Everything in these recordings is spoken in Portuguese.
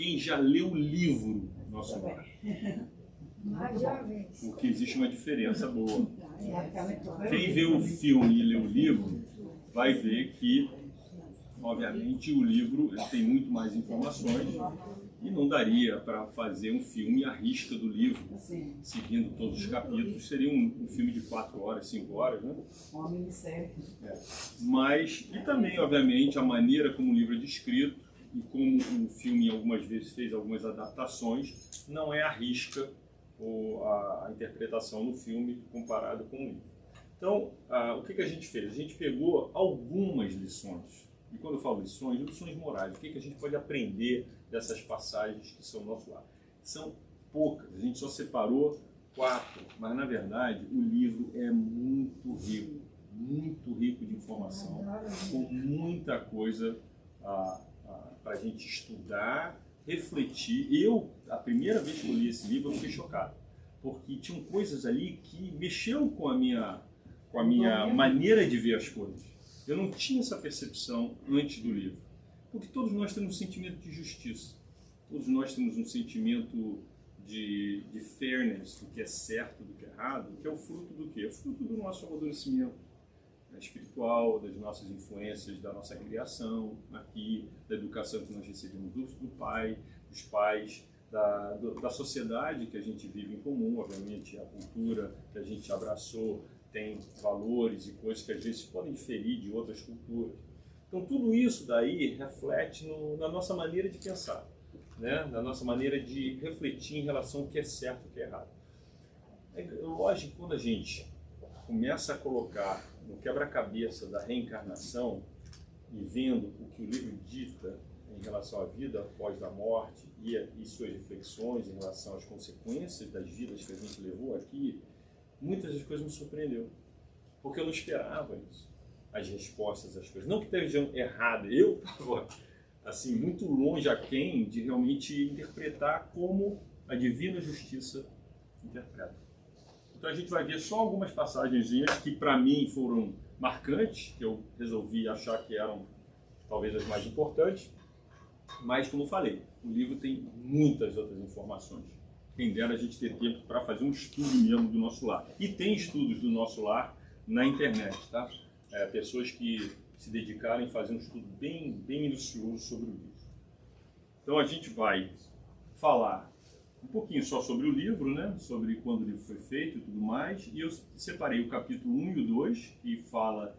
quem já leu o livro Nosso Lar. Porque existe uma diferença boa. Quem vê o filme e lê o livro vai ver que, obviamente, o livro tem muito mais informações e não daria para fazer um filme à risca do livro, seguindo todos os capítulos. Seria um filme de 4 horas, 5 horas, né? Uma minissérie. Mas, e também, obviamente, a maneira como o livro é descrito e como o filme algumas vezes fez algumas adaptações, não é à risca ou a interpretação no filme comparado com o livro. Então, o que a gente fez? A gente pegou algumas lições. E quando eu falo lições morais. O que a gente pode aprender dessas passagens que são nosso lar? São poucas. A gente só separou 4. Mas, na verdade, o livro é muito rico de informação, com muita coisa para a gente estudar, refletir. A primeira vez que eu li esse livro, eu fiquei chocado. Porque tinham coisas ali que mexeram com a minha maneira de ver as coisas. Eu não tinha essa percepção antes do livro. Porque todos nós temos um sentimento de justiça. Todos nós temos um sentimento de fairness, do que é certo, do que é errado, que é o fruto do quê? É o fruto do nosso amadurecimento espiritual, das nossas influências, da nossa criação aqui, da educação que nós recebemos do pai, dos pais, da sociedade que a gente vive em comum. Obviamente, a cultura que a gente abraçou tem valores e coisas que às vezes podem diferir de outras culturas. Então, tudo isso daí reflete na nossa maneira de pensar, né? Na nossa maneira de refletir em relação ao que é certo e o que é errado. É lógico que quando a gente começa a colocar no quebra-cabeça da reencarnação e vendo o que o livro dita em relação à vida após a morte e suas reflexões em relação às consequências das vidas que a gente levou aqui, muitas das coisas me surpreendeu, porque eu não esperava isso, as respostas às coisas. Não que estejam erradas, eu estava assim, muito longe aquém de realmente interpretar como a divina justiça interpreta. Então a gente vai ver só algumas passagens que para mim foram marcantes, que eu resolvi achar que eram talvez as mais importantes, mas como eu falei, o livro tem muitas outras informações. Quem dera a gente ter tempo para fazer um estudo mesmo do Nosso Lar. E tem estudos do Nosso Lar na internet, tá? Pessoas que se dedicaram em fazer um estudo bem minucioso sobre o livro. Então a gente vai falar um pouquinho só sobre o livro, né? Sobre quando o livro foi feito e tudo mais. E eu separei o capítulo 1 e o 2, que fala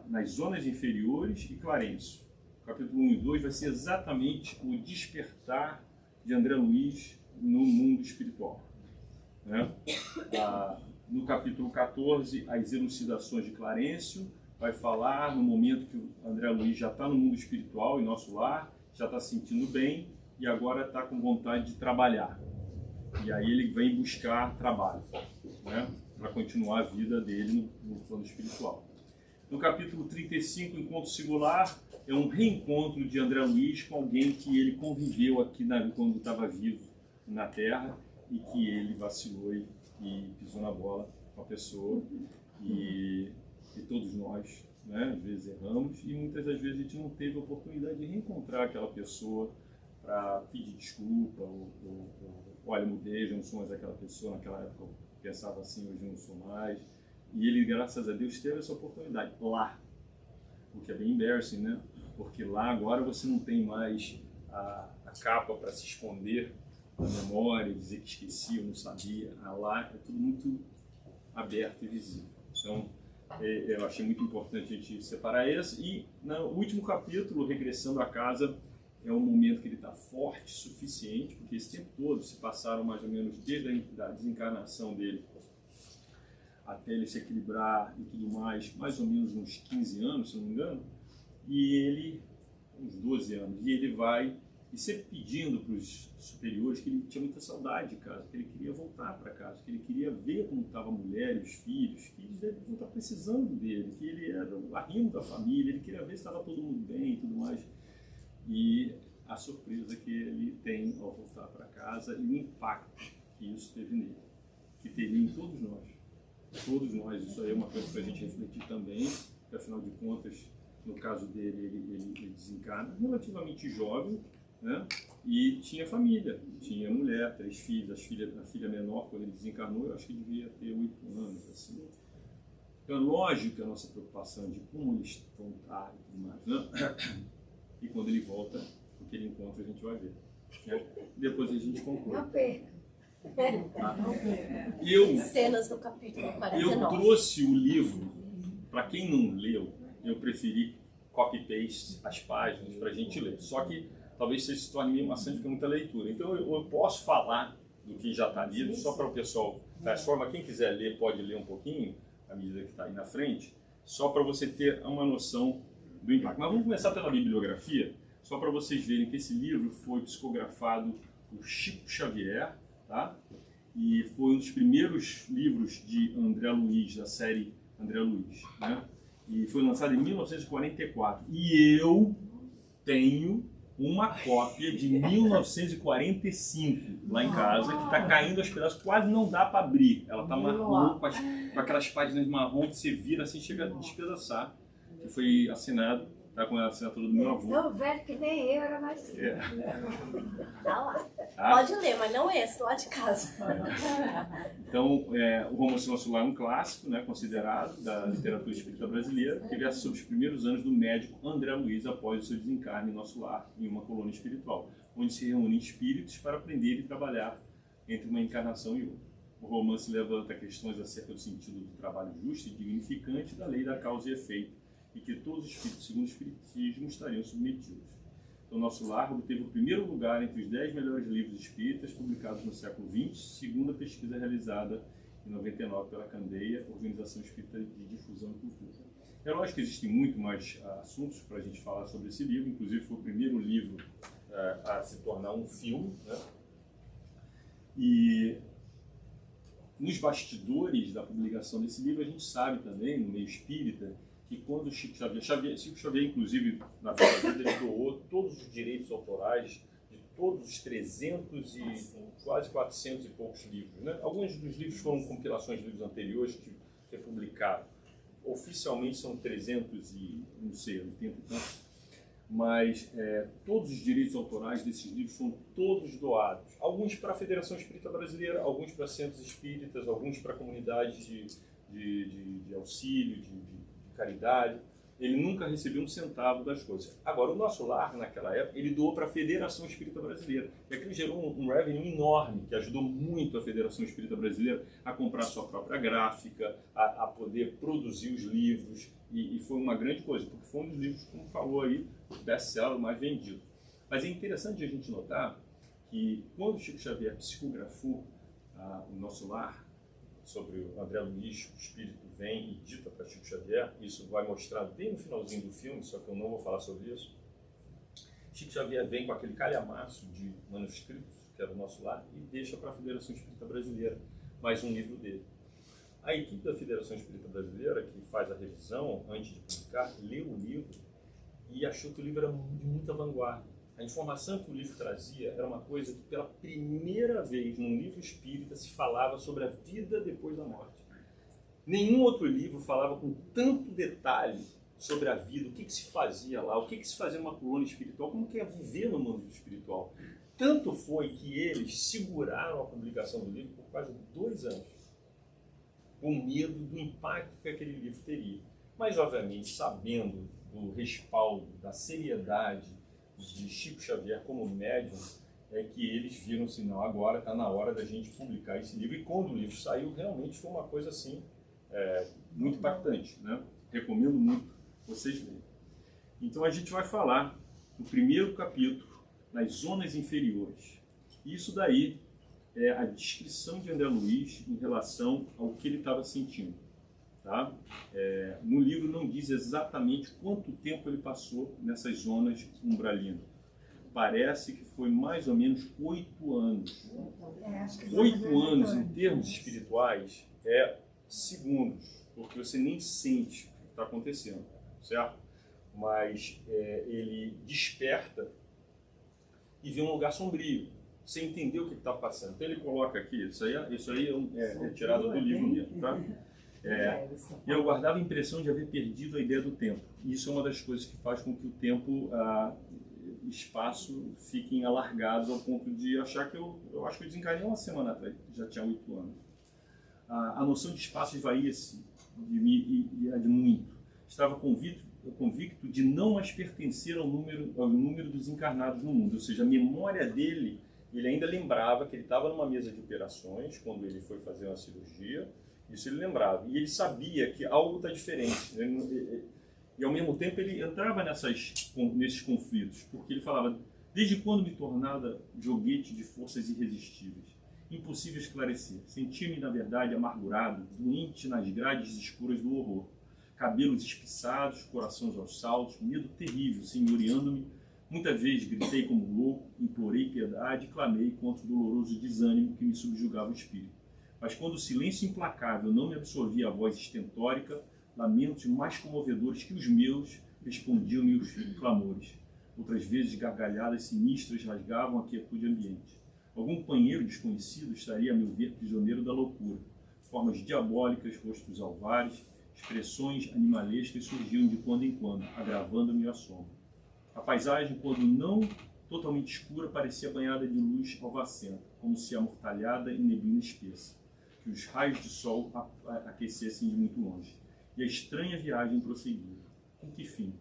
nas zonas inferiores e Clarencio. O capítulo 1 e 2 vai ser exatamente o despertar de André Luiz no mundo espiritual, né? No capítulo 14, as elucidações de Clarencio, vai falar no momento que o André Luiz já está no mundo espiritual, em Nosso Lar, já está se sentindo bem e agora está com vontade de trabalhar. E aí ele vem buscar trabalho, né? Para continuar a vida dele no plano espiritual. No capítulo 35, Encontro Singular, é um reencontro de André Luiz com alguém que ele conviveu aqui quando estava vivo na Terra e que ele vacilou e pisou na bola com a pessoa. E todos nós, né, às vezes erramos e muitas das vezes a gente não teve a oportunidade de reencontrar aquela pessoa para pedir desculpa ou olha, mudei, já não sou mais aquela pessoa, naquela época eu pensava assim, hoje não sou mais. E ele, graças a Deus, teve essa oportunidade lá, o que é bem embarrassing, né? Porque lá agora você não tem mais a capa para se esconder na memória, dizer que esqueci ou não sabia. Lá é tudo muito aberto e visível. Então, eu achei muito importante a gente separar esse. E no último capítulo, Regressando a Casa, é um momento que ele está forte o suficiente, porque esse tempo todo se passaram mais ou menos desde a desencarnação dele até ele se equilibrar e tudo mais ou menos uns 15 anos, se não me engano, e ele, uns 12 anos, e ele vai e sempre pedindo para os superiores que ele tinha muita saudade de casa, que ele queria voltar para casa, que ele queria ver como estava a mulher e os filhos, que eles devem estar precisando dele, que ele era o arrimo da família, ele queria ver se estava todo mundo bem e tudo mais. E a surpresa que ele tem ao voltar para casa e o impacto que isso teve nele, que teria em todos nós. Todos nós, isso aí é uma coisa para a gente refletir também, porque afinal de contas, no caso dele, ele desencarna relativamente jovem, né? E tinha família, tinha mulher, 3 filhos, a filha menor, quando ele desencarnou, eu acho que devia ter 8 anos, assim. Então, é lógico que a nossa preocupação é de como eles vão estar e tudo mais, né? E quando ele volta, o que ele encontra, a gente vai ver. Né? Depois a gente conclui. Não perca. Cenas do capítulo 49. Eu trouxe o livro, para quem não leu, eu preferi copy-paste as páginas para a gente ler. Só que talvez você se torne meio maçante porque é muita leitura. Então eu posso falar do que já está lido, só para o pessoal transforma. Quem quiser ler pode ler um pouquinho, à medida que está aí na frente, só para você ter uma noção do impacto. Mas vamos começar pela bibliografia, só para vocês verem que esse livro foi psicografado por Chico Xavier, tá? E foi um dos primeiros livros de André Luiz, da série André Luiz, né? E foi lançado em 1944. E eu tenho uma cópia de 1945 lá em casa, que está caindo aos pedaços, quase não dá para abrir. Ela está marrom, com aquelas páginas marrom que você vira assim, chega a despedaçar. Que foi assinado, tá, com a assinatura do meu avô. Tão velho que nem eu era mais. Tá lá. Pode ler, mas não esse, lá de casa. Então, o Romance Nosso Lar é um clássico, né, considerado da literatura espírita brasileira, que versa sobre os primeiros anos do médico André Luiz após o seu desencarne em Nosso Lar, em uma colônia espiritual, onde se reúnem espíritos para aprender e trabalhar entre uma encarnação e outra. O romance levanta questões acerca do sentido do trabalho justo e dignificante da lei da causa e efeito, e que todos os espíritos, segundo o espiritismo, estariam submetidos. Então, Nosso Lar obteve o primeiro lugar entre os 10 melhores livros espíritas publicados no século XX, segundo a pesquisa realizada em 99 pela Candeia, Organização Espírita de Difusão e Cultura. É lógico que existem muito mais assuntos para a gente falar sobre esse livro, inclusive foi o primeiro livro a se tornar um filme, né? E nos bastidores da publicação desse livro, a gente sabe também, no meio espírita, que quando o Chico Xavier, inclusive, na vida dele, doou todos os direitos autorais de todos os 300 e quase 400 e poucos livros, né? Alguns dos livros foram compilações de livros anteriores que se publicaram. Oficialmente são 300 e, não sei, 80 e tantos, mas todos os direitos autorais desses livros foram todos doados. Alguns para a Federação Espírita Brasileira, alguns para centros espíritas, alguns para comunidades de auxílio, de caridade. Ele nunca recebeu um centavo das coisas. Agora, o Nosso Lar, naquela época, ele doou para a Federação Espírita Brasileira. E aquilo gerou um revenue enorme, que ajudou muito a Federação Espírita Brasileira a comprar sua própria gráfica, a poder produzir os livros, e foi uma grande coisa, porque foi um dos livros, como falou aí, best-seller mais vendido. Mas é interessante a gente notar que, quando o Chico Xavier psicografou o Nosso Lar, sobre o André Luiz, o espírito vem e dita para Chico Xavier, isso vai mostrar bem no finalzinho do filme, só que eu não vou falar sobre isso. Chico Xavier vem com aquele calhamaço de manuscritos, que era o Nosso Lar, e deixa para a Federação Espírita Brasileira mais um livro dele. A equipe da Federação Espírita Brasileira, que faz a revisão antes de publicar, leu o livro e achou que o livro era de muita vanguarda. A informação que o livro trazia era uma coisa que, pela primeira vez num livro espírita, se falava sobre a vida depois da morte. Nenhum outro livro falava com tanto detalhe sobre a vida, o que se fazia lá, o que se fazia numa colônia espiritual, como que é viver no mundo espiritual. Tanto foi que eles seguraram a publicação do livro por quase 2 anos, com medo do impacto que aquele livro teria. Mas, obviamente, sabendo do respaldo, da seriedade de Chico Xavier como médium, é que eles viram assim, não, agora está na hora da gente publicar esse livro. E quando o livro saiu, realmente foi uma coisa assim, muito impactante, né? Recomendo muito vocês lerem. Então a gente vai falar no primeiro capítulo, nas zonas inferiores. Isso daí é a descrição de André Luiz em relação ao que ele estava sentindo. Tá? No livro não diz exatamente quanto tempo ele passou nessas zonas umbralinas. Parece que foi mais ou menos 8 anos. 8 anos em termos espirituais é segundos, porque você nem sente o que está acontecendo, certo? Mas ele desperta e vê um lugar sombrio, sem entender o que está passando. Então ele coloca aqui, isso aí é tirado do livro mesmo, tá? E eu guardava a impressão de haver perdido a ideia do tempo. Isso é uma das coisas que faz com que o tempo espaço fiquem alargados ao ponto de achar que eu acho que eu desencarnei uma semana atrás, já tinha 8 anos. A noção de espaço esvaía-se de mim e a de muito. Estava convicto de não mais pertencer ao número dos encarnados no mundo, ou seja, a memória dele, ele ainda lembrava que ele estava numa mesa de operações quando ele foi fazer uma cirurgia, isso ele lembrava, e ele sabia que algo está diferente, e ao mesmo tempo ele entrava nesses conflitos, porque ele falava, desde quando me tornava joguete de forças irresistíveis? Impossível esclarecer. Sentia-me, na verdade, amargurado, doente nas grades escuras do horror. Cabelos espiçados, corações aos saltos, medo terrível, senhoreando-me. Muitas vezes gritei como louco, implorei piedade e clamei contra o doloroso desânimo que me subjugava o espírito. Mas quando o silêncio implacável não me absorvia a voz estentórica, lamentos mais comovedores que os meus respondiam-me os clamores. Outras vezes gargalhadas sinistras rasgavam a quietude ambiente. Algum companheiro desconhecido estaria, a meu ver, prisioneiro da loucura. Formas diabólicas, rostos alvares, expressões animalescas surgiam de quando em quando, agravando-me a sombra. A paisagem, quando não totalmente escura, parecia banhada de luz alvacenta, como se amortalhada em neblina espessa, que os raios de sol aquecessem de muito longe. E a estranha viagem prosseguia. Com que fim?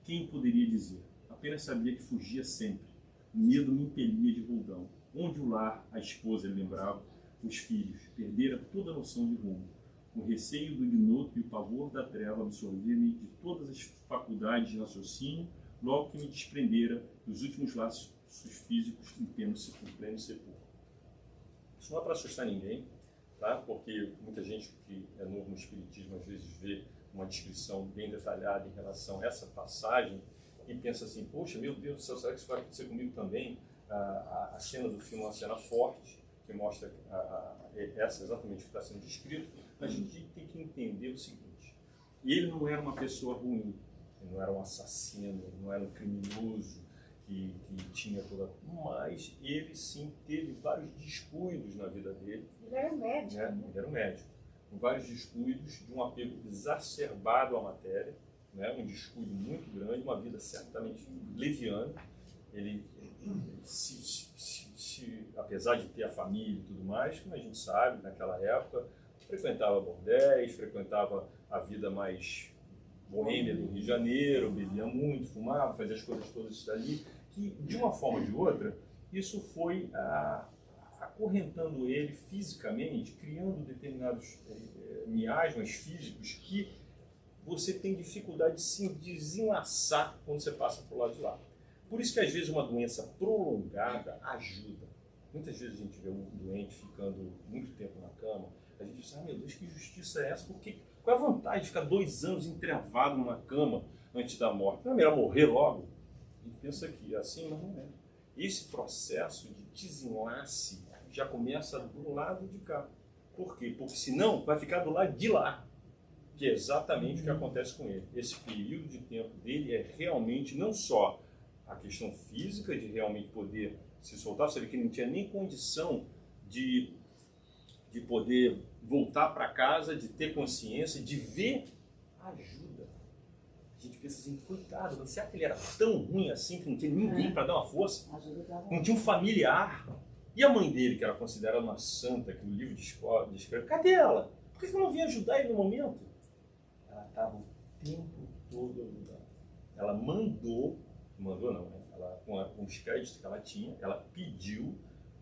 Quem poderia dizer? Apenas sabia que fugia sempre. O medo me impelia de roldão. Onde o lar, a esposa, ele lembrava, os filhos, perdera toda a noção de rumo. O receio do ignoto e o pavor da treva absorvia-me de todas as faculdades de raciocínio, logo que me desprendera dos últimos laços físicos em pleno sepulcro. Isso não é para assustar ninguém, tá? Porque muita gente que é novo no espiritismo às vezes vê uma descrição bem detalhada em relação a essa passagem e pensa assim, poxa, meu Deus do céu, será que isso vai acontecer comigo também? A cena do filme é uma cena forte, que mostra essa exatamente o que está sendo descrito, mas a gente tem que entender o seguinte, ele não era uma pessoa ruim, ele não era um assassino, ele não era um criminoso que tinha toda... Mas ele sim teve vários descuidos na vida dele. Ele era médico. Né? Ele era um médico. Vários descuidos de um apego exacerbado à matéria, né? Um descuido muito grande, uma vida certamente leviana. Ele apesar de ter a família e tudo mais, como a gente sabe, naquela época, frequentava bordéis, frequentava a vida mais boêmia do Rio de Janeiro, bebia muito, fumava, fazia as coisas todas dali, que de uma forma ou de outra, isso foi acorrentando ele fisicamente, criando determinados miasmas físicos que você tem dificuldade de se desenlaçar quando você passa para o lado de lá. Por isso que às vezes uma doença prolongada ajuda. Muitas vezes a gente vê um doente ficando muito tempo na cama, a gente diz, meu Deus, que justiça é essa? Qual é a vantagem de ficar 2 anos entravado numa cama antes da morte? Não é melhor morrer logo? A gente pensa que é assim, mas não é. Esse processo de desenlace já começa do lado de cá. Por quê? Porque senão vai ficar do lado de lá, que é exatamente o que acontece com ele. Esse período de tempo dele é realmente não só a questão física de realmente poder se soltar, você vê que ele não tinha nem condição de poder voltar para casa, de ter consciência, de ver ajuda. A gente pensa assim, coitado, será que ele era tão ruim assim que não tinha ninguém para dar uma força? Não tinha um familiar? E a mãe dele, que era considerada uma santa, que o livro descreve, cadê ela? Por que ela não vinha ajudar ele no momento? Ela estava o tempo todo ajudando. Ela mandou não, né? Ela, com os créditos que ela tinha, ela pediu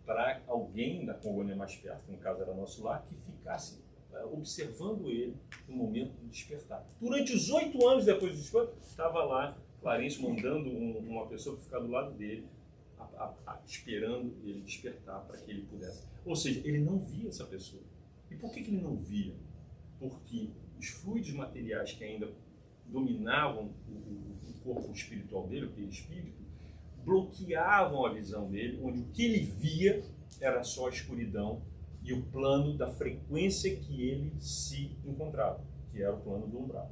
para alguém da colônia mais perto, que no caso era nosso lar, que ficasse observando ele no momento do despertar. Durante os 8 anos depois do despertar, estava lá Clarence mandando uma pessoa para ficar do lado dele, esperando ele despertar para que ele pudesse. Ou seja, ele não via essa pessoa. E por que ele não via? Porque os fluidos materiais que ainda dominavam o corpo espiritual dele, o perispírito, bloqueavam a visão dele, onde o que ele via era só a escuridão e o plano da frequência que ele se encontrava, que era o plano do umbral.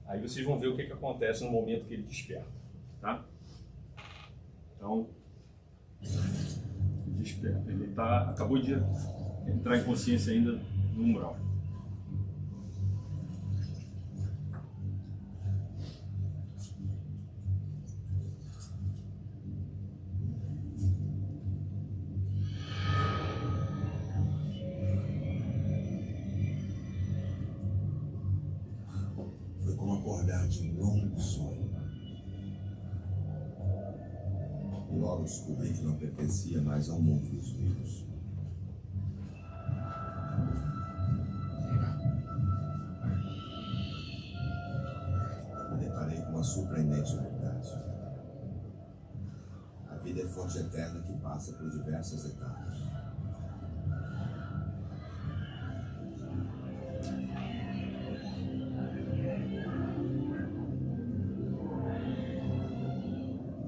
Aí vocês vão ver o que acontece no momento que ele desperta, tá? Então, ele desperta. Ele acabou de entrar em consciência ainda no umbral. acordar de um longo sonho. E logo descobri que não pertencia mais ao mundo dos vivos. Me deparei com uma surpreendente verdade. A vida é fonte eterna que passa por diversas etapas.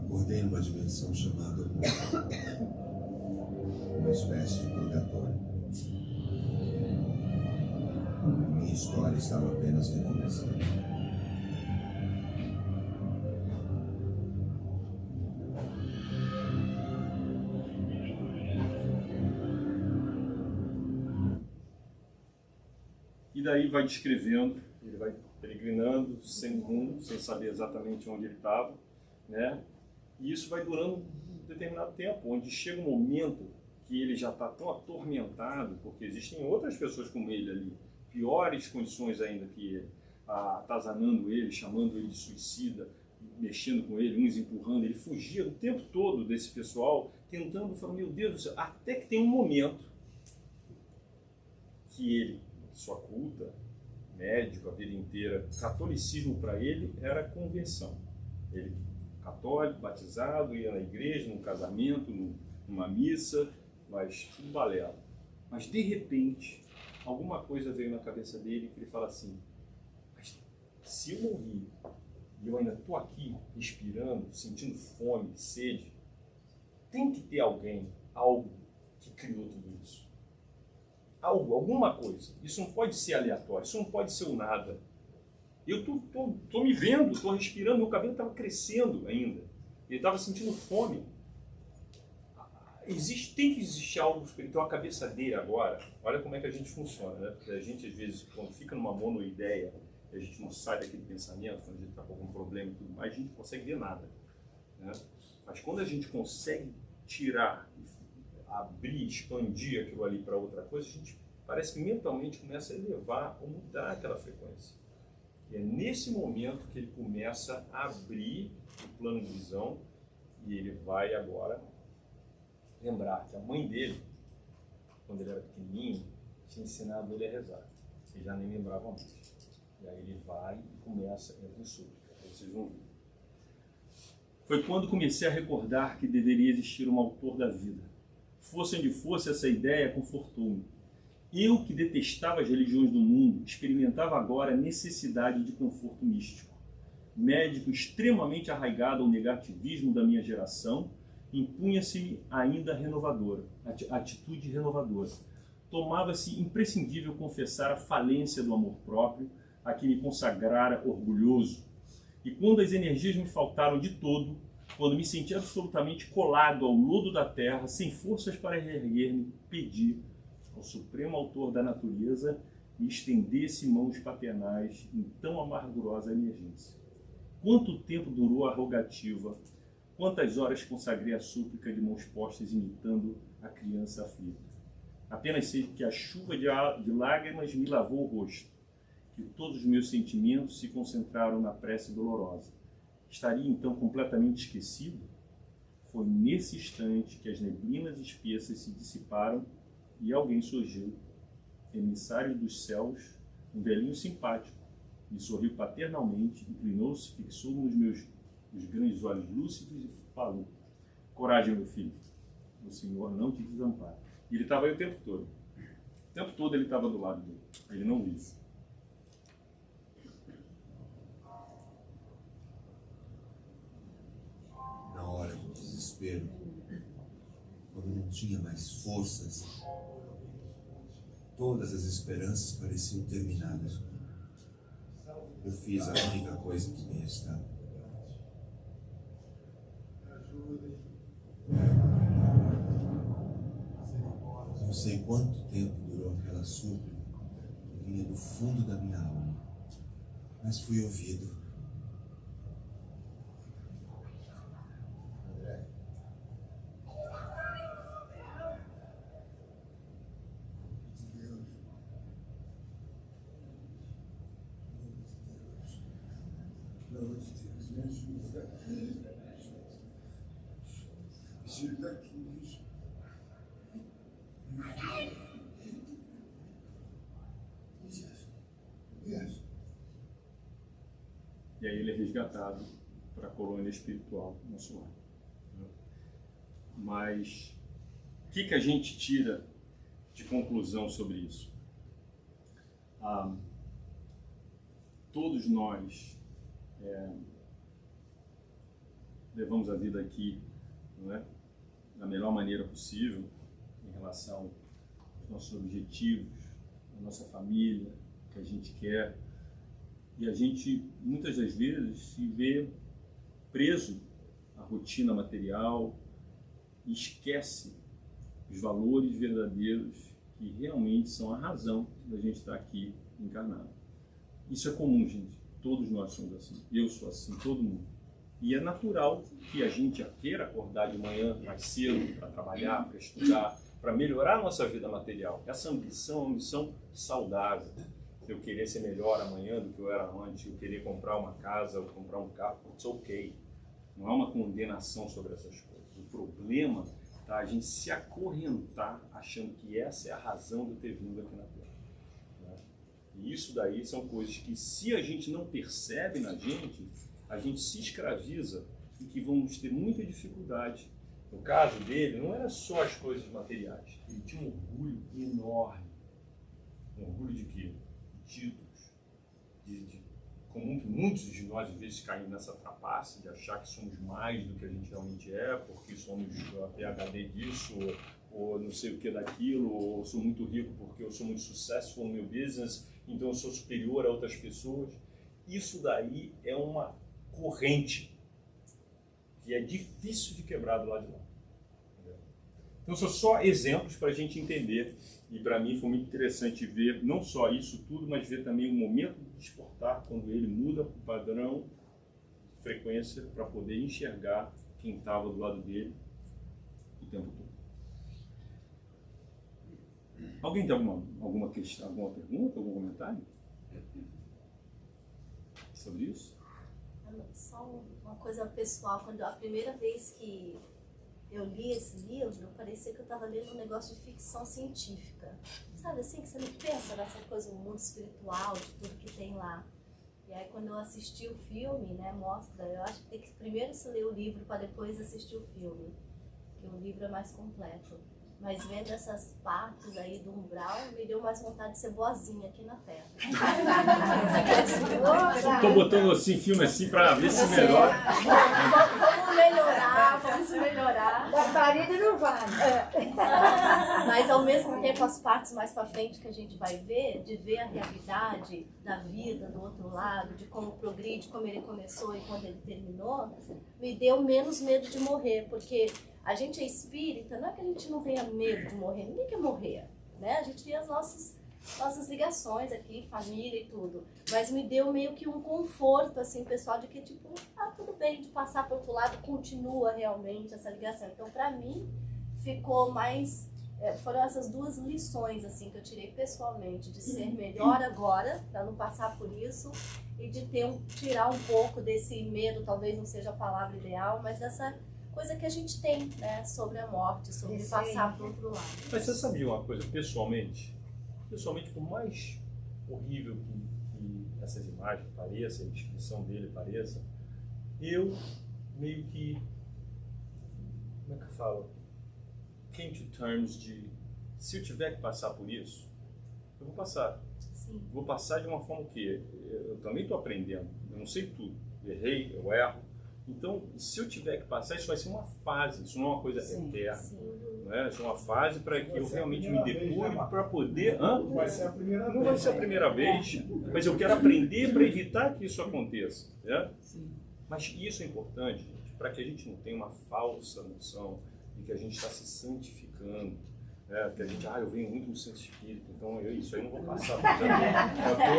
Acordei numa dimensão chamada amor, uma espécie de purgatório. Minha história estava apenas recomeçando. E daí vai descrevendo, ele vai peregrinando sem rumo, sem saber exatamente onde ele estava, né? E isso vai durando um determinado tempo, onde chega um momento que ele já está tão atormentado, porque existem outras pessoas como ele ali, piores condições ainda que ele, atazanando ele, chamando ele de suicida, mexendo com ele, uns empurrando, ele fugia o tempo todo desse pessoal, tentando falar, meu Deus do céu, até que tem um momento que ele, sua culta, médico a vida inteira, catolicismo para ele era conversão. Ele, católico, batizado, ia na igreja, num casamento, numa missa, mas tudo balela. Mas de repente, alguma coisa veio na cabeça dele que ele fala assim, mas se eu morrer e eu ainda estou aqui respirando, sentindo fome, sede, tem que ter alguém, algo que criou tudo isso. Algo, alguma coisa. Isso não pode ser aleatório, isso não pode ser o nada. Eu tô me vendo, estou respirando, meu cabelo estava crescendo ainda. Ele estava sentindo fome. Tem que existir algo espiritual. A cabeça dele agora, olha como é que a gente funciona, né? Porque a gente, às vezes, quando fica numa monoideia, a gente não sai daquele pensamento, quando a gente está com algum problema e tudo mais, a gente não consegue ver nada, né? Mas quando a gente consegue tirar, abrir, expandir aquilo ali para outra coisa, a gente parece que mentalmente começa a elevar ou mudar aquela frequência. E é nesse momento que ele começa a abrir o plano de visão e ele vai agora lembrar que a mãe dele, quando ele era pequenininho, tinha ensinado ele a rezar. Ele já nem lembrava mais. E aí ele vai e começa a entrar em súplica. Vocês vão ver. Foi quando comecei a recordar que deveria existir um autor da vida. Fosse onde fosse, essa ideia confortou-me. Eu, que detestava as religiões do mundo, experimentava agora a necessidade de conforto místico. Médico extremamente arraigado ao negativismo da minha geração, impunha-se-me ainda renovadora, atitude renovadora. Tomava-se imprescindível confessar a falência do amor próprio, a que me consagrara orgulhoso. E quando as energias me faltaram de todo, quando me senti absolutamente colado ao lodo da terra, sem forças para erguer-me, pedi ao Supremo Autor da Natureza me estendesse mãos paternais em tão amargurosa emergência. Quanto tempo durou a rogativa? Quantas horas consagrei a súplica de mãos postas imitando a criança aflita? Apenas sei que a chuva de lágrimas me lavou o rosto, que todos os meus sentimentos se concentraram na prece dolorosa. Estaria então completamente esquecido? Foi nesse instante que as neblinas espessas se dissiparam e alguém surgiu, emissário dos céus, um velhinho simpático, me sorriu paternalmente, inclinou-se, fixou nos meus os grandes olhos lúcidos e falou: coragem, meu filho, o Senhor não te desampara. E ele estava aí o tempo todo. O tempo todo ele estava do lado dele. Ele não disse. Na hora do desespero, quando não tinha mais forças, todas as esperanças pareciam terminadas. Eu fiz a única coisa que me restava. Não sei quanto tempo durou aquela súplica que vinha do fundo da minha alma, mas fui ouvido. E aí ele é resgatado para a colônia espiritual do nosso lar. Mas o que a gente tira de conclusão sobre isso? Todos nós levamos a vida aqui, não é, da melhor maneira possível em relação aos nossos objetivos, a nossa família, o que a gente quer. E a gente, muitas das vezes, se vê preso à rotina material e esquece os valores verdadeiros que realmente são a razão da gente estar aqui encarnado. Isso é comum, gente. Todos nós somos assim. Eu sou assim, todo mundo. E é natural que a gente queira acordar de manhã mais cedo para trabalhar, para estudar, para melhorar a nossa vida material. Essa ambição é uma ambição saudável. Eu querer ser melhor amanhã do que eu era antes, eu querer comprar uma casa ou comprar um carro, it's ok. Não há uma condenação sobre essas coisas. O problema está a gente se acorrentar achando que essa é a razão de eu ter vindo aqui na Terra. Né? E isso daí são coisas que, se a gente não percebe na gente, a gente se escraviza e que vamos ter muita dificuldade. No caso dele, não era só as coisas materiais. Ele tinha um orgulho enorme. Um orgulho de quê? Títulos, como muitos de nós às vezes caem nessa trapaça de achar que somos mais do que a gente realmente é, porque somos a PhD disso, ou não sei o que daquilo, ou sou muito rico porque eu sou muito successful no meu business, então eu sou superior a outras pessoas. Isso daí é uma corrente que é difícil de quebrar do lado de lá. Então são só exemplos para a gente entender. E para mim foi muito interessante ver não só isso tudo, mas ver também o momento de despertar, quando ele muda o padrão de frequência para poder enxergar quem estava do lado dele o tempo todo. Alguém tem alguma questão, alguma pergunta, algum comentário sobre isso? Só uma coisa pessoal, quando a primeira vez que eu li esse livro, parecia que eu estava lendo um negócio de ficção científica. Sabe assim, que você não pensa nessa coisa do mundo espiritual, de tudo que tem lá. E aí quando eu assisti o filme, né, mostra, eu acho que tem que primeiro se ler o livro para depois assistir o filme, porque o livro é mais completo. Mas vendo essas partes aí do umbral, me deu mais vontade de ser boazinha aqui na Terra. Estou botando assim, filme assim para ver se melhora. Vamos melhorar. Da parede não vale. Mas ao mesmo tempo as partes mais para frente que a gente vai ver, de ver a realidade da vida do outro lado, de como progride, como ele começou e quando ele terminou, me deu menos medo de morrer, porque a gente é espírita, não é que a gente não tenha medo de morrer, ninguém quer morrer, né? A gente tem as nossas ligações aqui, família e tudo, mas me deu meio que um conforto, assim, pessoal, de que, tipo, tudo bem de passar para o outro lado, continua realmente essa ligação. Então, para mim, ficou mais, foram essas duas lições, assim, que eu tirei pessoalmente, de ser melhor agora, para não passar por isso, e de tirar um pouco desse medo, talvez não seja a palavra ideal, mas dessa coisa que a gente tem, né, sobre a morte, sobre passar para o outro lado. Mas você sabia uma coisa, pessoalmente, por mais horrível que essas imagens pareçam, a descrição dele pareça, eu meio que, como é que eu falo, came to terms de, se eu tiver que passar por isso, eu vou passar. Sim. Vou passar de uma forma que eu também estou aprendendo, eu não sei tudo, errei, eu erro. Então, se eu tiver que passar, isso vai ser uma fase, isso não é uma coisa eterna. Não é? Isso é uma fase para que eu realmente me depure para poder... Não vai ser a primeira vez. Não vai ser a primeira vez, mas eu quero aprender para evitar que isso aconteça. Né? Mas isso é importante, gente, para que a gente não tenha uma falsa noção de que a gente está se santificando, Porque a gente, eu venho muito no centro espírita, então isso aí não vou passar.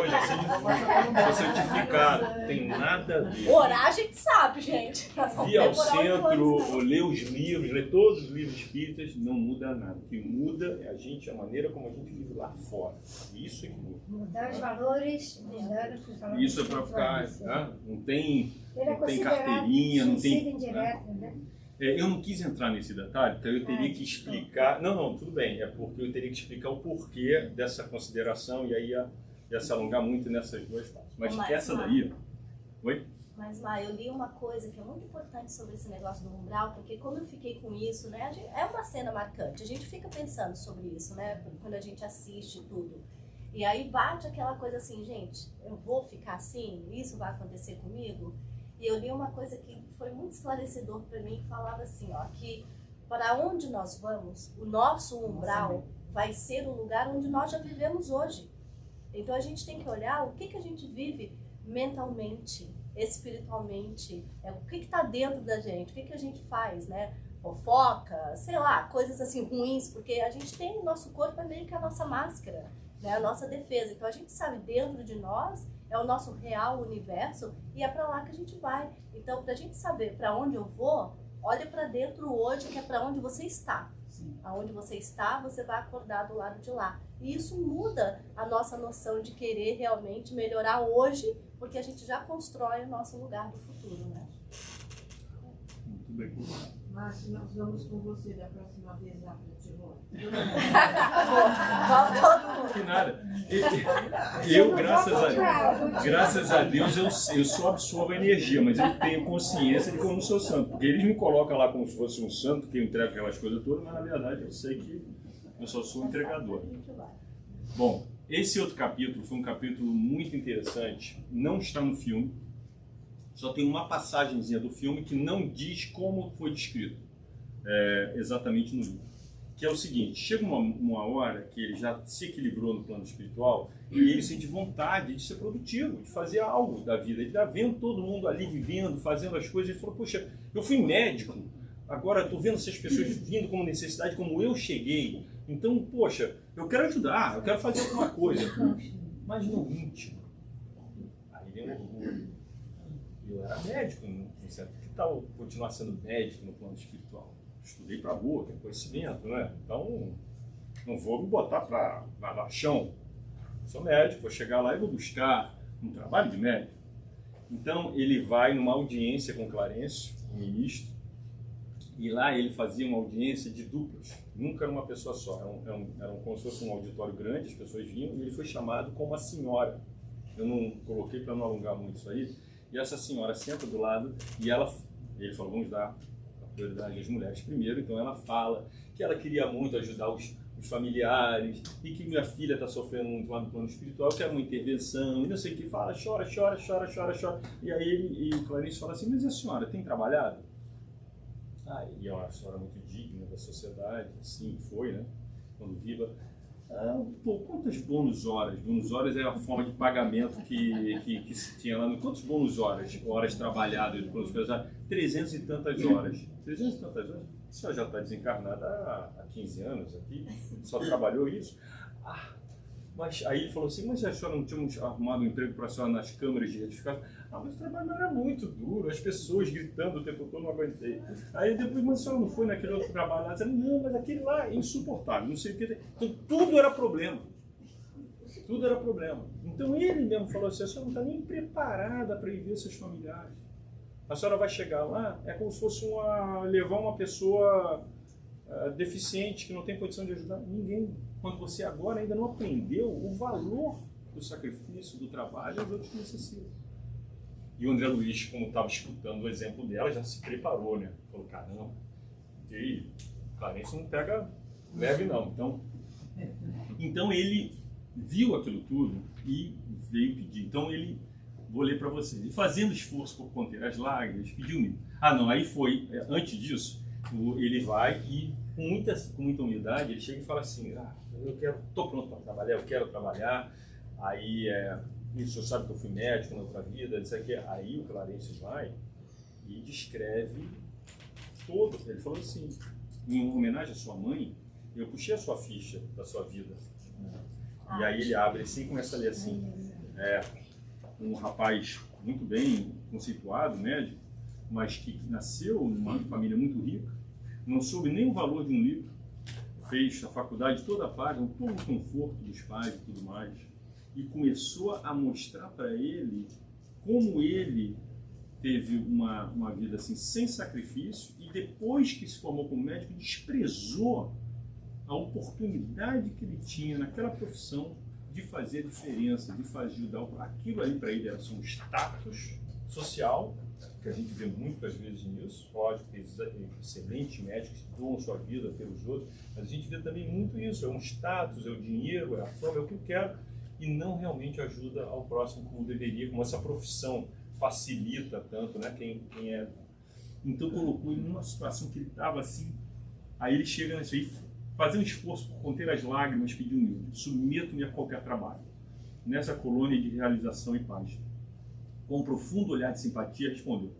Já sei certificado, tem nada a ver. Orar a gente sabe, gente. Ir ao centro, ler os livros, ler todos os livros espíritas, não muda nada. O que muda é a maneira como a gente vive lá fora. Isso é que muda. Mudar os valores, mudar os valores. Isso é para ficar, não tem considerado carteirinha, não tem... suicídio indireto, né? Eu não quis entrar nesse detalhe, porque eu teria que explicar... Não, tudo bem, é porque eu teria que explicar o porquê dessa consideração e aí ia se alongar muito nessas duas partes. Mas essa daí... Oi? Mas lá, eu li uma coisa que é muito importante sobre esse negócio do umbral, porque como eu fiquei com isso, né, é uma cena marcante, a gente fica pensando sobre isso, né, quando a gente assiste tudo. E aí bate aquela coisa assim, gente, eu vou ficar assim? Isso vai acontecer comigo? E eu li uma coisa que foi muito esclarecedor para mim, que falava assim, que para onde nós vamos, o nosso umbral vai ser o lugar onde nós já vivemos hoje. Então a gente tem que olhar o que a gente vive mentalmente, espiritualmente, o que está dentro da gente, o que a gente faz, né? Fofoca, sei lá, coisas assim ruins, porque a gente tem o nosso corpo é meio que a nossa máscara, né? A nossa defesa. Então a gente sabe, dentro de nós é o nosso real universo e é para lá que a gente vai. Então, para a gente saber para onde eu vou, olha para dentro hoje, que é para onde você está. Sim. Aonde você está, você vai acordar do lado de lá. E isso muda a nossa noção de querer realmente melhorar hoje, porque a gente já constrói o nosso lugar do futuro, né? Muito bem. Márcio, nós vamos com você da próxima vez lá para o Timor. Vamos todo mundo. Que nada. Eu, graças a Deus, eu só absorvo a energia, mas eu tenho consciência de que eu não sou santo. Porque eles me colocam lá como se fosse um santo, que eu entrego aquelas coisas todas, mas na verdade eu sei que eu só sou um entregador. Bom, esse outro capítulo foi um capítulo muito interessante, não está no filme, só tem uma passagenzinha do filme que não diz como foi descrito exatamente no livro. Que é o seguinte, chega uma hora que ele já se equilibrou no plano espiritual e ele sente vontade de ser produtivo, de fazer algo da vida. Ele está vendo todo mundo ali vivendo, fazendo as coisas, ele falou, poxa, eu fui médico, agora estou vendo essas pessoas vindo como necessidade, como eu cheguei. Então, poxa, eu quero ajudar, eu quero fazer alguma coisa, mas no íntimo. Aí vem o orgulho. Eu era médico, que tal continuar sendo médico no plano espiritual? Estudei para boa, tem conhecimento, né? Então, não vou me botar para lavar chão. Sou médico, vou chegar lá e vou buscar um trabalho de médico. Então, ele vai numa audiência com Clarencio, o ministro, e lá ele fazia uma audiência de duplas. Nunca era uma pessoa só, era como se fosse um auditório grande, as pessoas vinham, e ele foi chamado com uma senhora. Eu não coloquei para não alongar muito isso aí. E essa senhora senta do lado e ele falou, vamos dar a prioridade às mulheres primeiro. Então ela fala que ela queria muito ajudar os familiares e que minha filha está sofrendo muito lá no plano espiritual, quer uma intervenção, e não sei o que, fala, chora. E aí o Clarencio fala assim, mas a senhora tem trabalhado? E é uma senhora muito digna da sociedade, assim foi, né? Quando viva. Quantas bônus horas? Bônus horas é a forma de pagamento que se tinha lá. Quantos bônus horas trabalhadas? 300 e tantas horas. 300 e tantas horas? A senhora já está desencarnada há 15 anos aqui? Só trabalhou isso? Mas aí ele falou assim, mas a senhora não tinha arrumado um emprego para a senhora nas câmaras de retificação? Mas o trabalho era muito duro, as pessoas gritando o tempo todo, não aguentei. Aí depois, mas a senhora não foi naquele outro trabalho lá? Dizendo, não, mas aquele lá é insuportável, não sei o que. Então tudo era problema. Tudo era problema. Então ele mesmo falou assim, a senhora não está nem preparada para ir ver seus familiares. A senhora vai chegar lá, é como se fosse levar uma pessoa deficiente, que não tem condição de ajudar ninguém. Quando você agora ainda não aprendeu o valor do sacrifício, do trabalho, os outros necessitam. E o André Luiz, como estava escutando o exemplo dela, já se preparou, né? Falou, caramba, Clarencio não pega leve não. Então ele viu aquilo tudo e veio pedir. Então ele, vou ler para vocês, e fazendo esforço por conter as lágrimas, pediu-me. Aí foi, antes disso, ele vai e com muita humildade, ele chega e fala assim, estou pronto para trabalhar, eu quero trabalhar. Aí, o senhor sabe que eu fui médico na outra vida, isso aqui. Aí o Clarencio vai e descreve todo. Ele falou assim, em homenagem à sua mãe, eu puxei a sua ficha da sua vida. E aí ele abre assim e começa a ler assim. Um rapaz muito bem conceituado, médico, mas que nasceu numa família muito rica, não soube nem o valor de um livro, fez a faculdade toda paga, todo o conforto dos pais e tudo mais, e começou a mostrar para ele como ele teve uma vida assim, sem sacrifício, e depois que se formou como médico, desprezou a oportunidade que ele tinha naquela profissão de fazer a diferença, de ajudar. Aquilo ali para ele era só um status social, que a gente vê muitas vezes nisso. Lógico que tem excelentes médicos que doam sua vida pelos outros, mas a gente vê também muito isso, é um status, é o dinheiro, é a fama, é o que eu quero, e não realmente ajuda ao próximo como deveria, como essa profissão facilita tanto, né? Quem é. Então colocou ele numa situação que ele estava assim, aí ele chega nisso aí, fazer um esforço por conter as lágrimas, pedir um livro, submeto-me a qualquer trabalho, nessa colônia de realização e paz. Com um profundo olhar de simpatia, respondeu: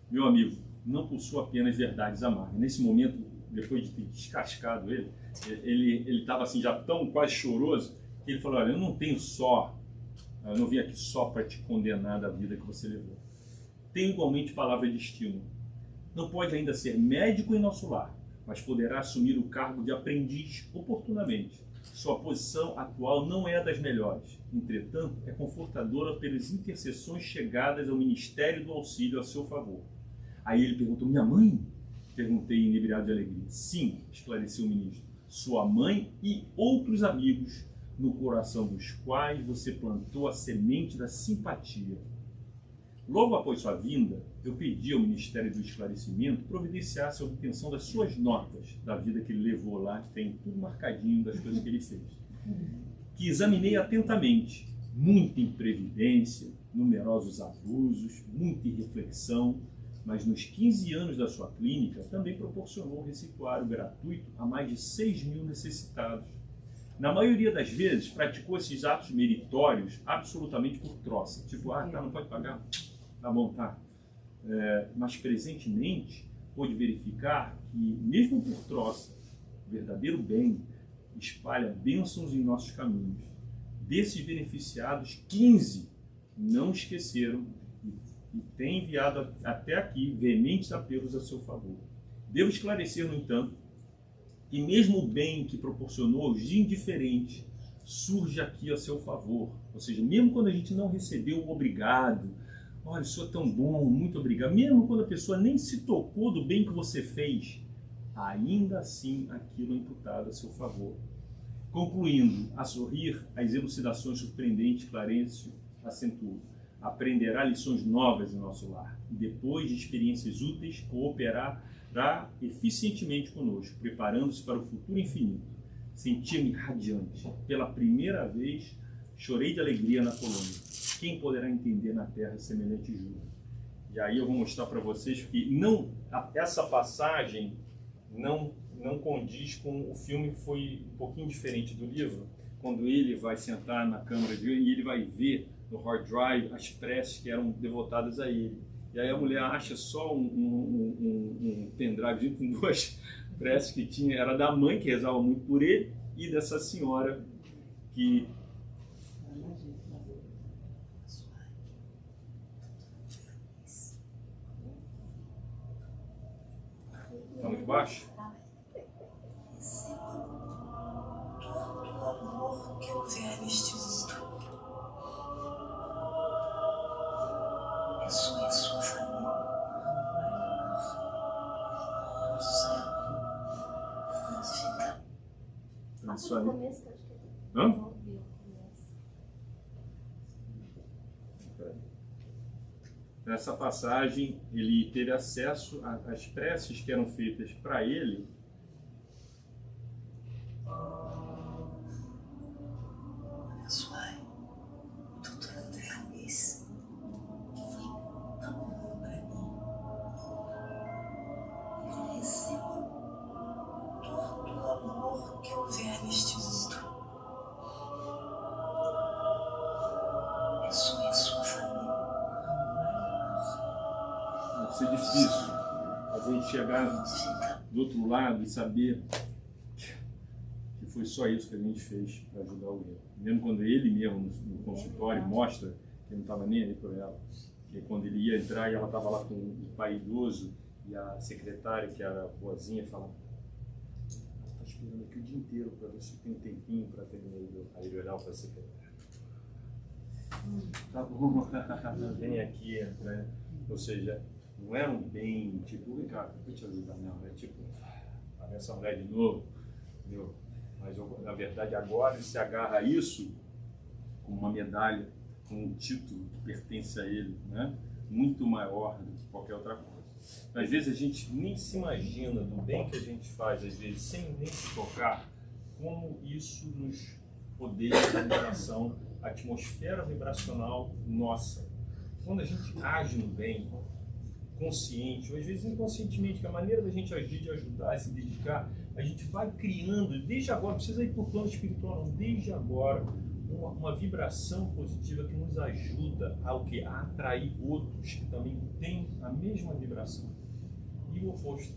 meu amigo, não possuo apenas verdades amargas. Nesse momento, depois de ter descascado ele estava assim, já tão quase choroso, que ele falou: olha, eu não vim aqui só para te condenar da vida que você levou. Tenho igualmente palavra de estímulo. Não pode ainda ser médico em nosso lar, mas poderá assumir o cargo de aprendiz oportunamente. Sua posição atual não é a das melhores, entretanto, é confortadora pelas intercessões chegadas ao Ministério do Auxílio a seu favor. Aí ele perguntou: minha mãe? Perguntei, inebriado de alegria. Sim, esclareceu o ministro, sua mãe e outros amigos, no coração dos quais você plantou a semente da simpatia. Logo após sua vinda, eu pedi ao Ministério do Esclarecimento providenciasse a obtenção das suas notas da vida que ele levou lá, tem tudo marcadinho das coisas que ele fez, que examinei atentamente, muita imprevidência, numerosos abusos, muita irreflexão, mas nos 15 anos da sua clínica também proporcionou receituário gratuito a mais de 6.000 necessitados. Na maioria das vezes, praticou esses atos meritórios absolutamente por troça, tipo, não pode pagar, tá bom, tá. Mas presentemente pôde verificar que, mesmo por troça, o verdadeiro bem espalha bênçãos em nossos caminhos. Desses beneficiados, 15 não esqueceram e têm enviado até aqui veementes apelos a seu favor. Devo esclarecer, no entanto, que mesmo o bem que proporcionou aos indiferentes surge aqui a seu favor. Ou seja, mesmo quando a gente não recebeu o obrigado, olha, o senhor é tão bom, muito obrigado, mesmo quando a pessoa nem se tocou do bem que você fez, ainda assim aquilo é imputado a seu favor. Concluindo, a sorrir, as elucidações surpreendentes, Clarencio acentuou: aprenderá lições novas em nosso lar e, depois de experiências úteis, cooperará eficientemente conosco, preparando-se para o futuro infinito. Sentia-me radiante. Pela primeira vez, chorei de alegria na colônia. Quem poderá entender na terra semelhante júbilo? E aí eu vou mostrar para vocês que essa passagem não condiz com o filme, foi um pouquinho diferente do livro, quando ele vai sentar na câmara de e ele vai ver no hard drive as preces que eram devotadas a ele. E aí a mulher acha só um pendrive com duas preces que tinha, era da mãe, que rezava muito por ele, e dessa senhora que... Está muito baixo? Do amor que houver neste mundo. Abençoe sua família. O céu. Isso aí. Começo, que eu acho que Hã? não ouvi o começo. Nessa passagem, ele teve acesso às preces que eram feitas para ele. Abençoai o Dr. André Luiz, que foi tão bom para mim. Ele receba todo o amor que houver neste mundo. Abençoe sua família. Deve ser difícil a gente chegar do outro lado e saber foi só isso que a gente fez para ajudar o Will. Mesmo quando ele mesmo no consultório mostra que ele não estava nem ali por ela. E quando ele ia entrar e ela estava lá com o pai idoso e a secretária, que era boazinha, fala: ela está esperando aqui o dia inteiro para ver se tem um tempinho para terminar. Aí ele olhava para a secretária. Tá bom, vem aqui, né? Ou seja, não era um bem tipo, vem cá, vou te ajudar, não. É tipo, essa mulher de novo, entendeu? Mas na verdade agora ele se agarra a isso com uma medalha, com um título que pertence a ele, né? Muito maior do que qualquer outra coisa. Às vezes a gente nem se imagina do bem que a gente faz, às vezes sem nem se tocar, como isso nos odeia a vibração, a atmosfera vibracional nossa. Quando a gente age no bem, consciente, ou às vezes inconscientemente, que a maneira da gente agir, de ajudar, se dedicar, a gente vai criando, desde agora, não precisa ir por plano espiritual, não, desde agora, uma vibração positiva que nos ajuda a atrair outros que também têm a mesma vibração. E o oposto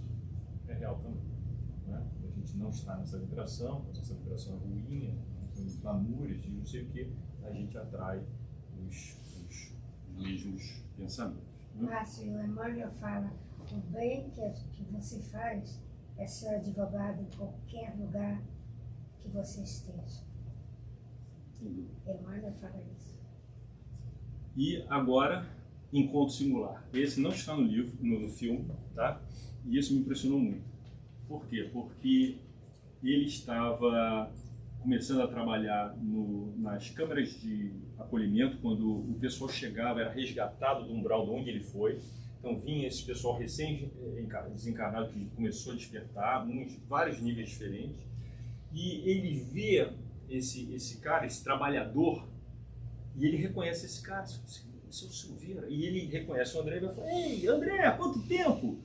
é real também. Né? A gente não está nessa vibração, essa vibração é ruim, tem lamúrias e não sei o que, a gente atrai os mesmos pensamentos. Márcio, o Emmanuel fala: o bem que você faz é ser advogado em qualquer lugar que você esteja. Emmanuel fala isso. E agora, Encontro Singular. Esse não está no livro, no filme, tá? E isso me impressionou muito. Por quê? Porque ele estava começando a trabalhar nas câmaras de acolhimento, quando o pessoal chegava, era resgatado do umbral de onde ele foi. Então vinha esse pessoal recém-desencarnado que começou a despertar, vários níveis diferentes. E ele vê esse cara, esse trabalhador, e ele reconhece esse cara, esse é o Silveira. E ele reconhece o André e vai falar: ei, André, há quanto tempo?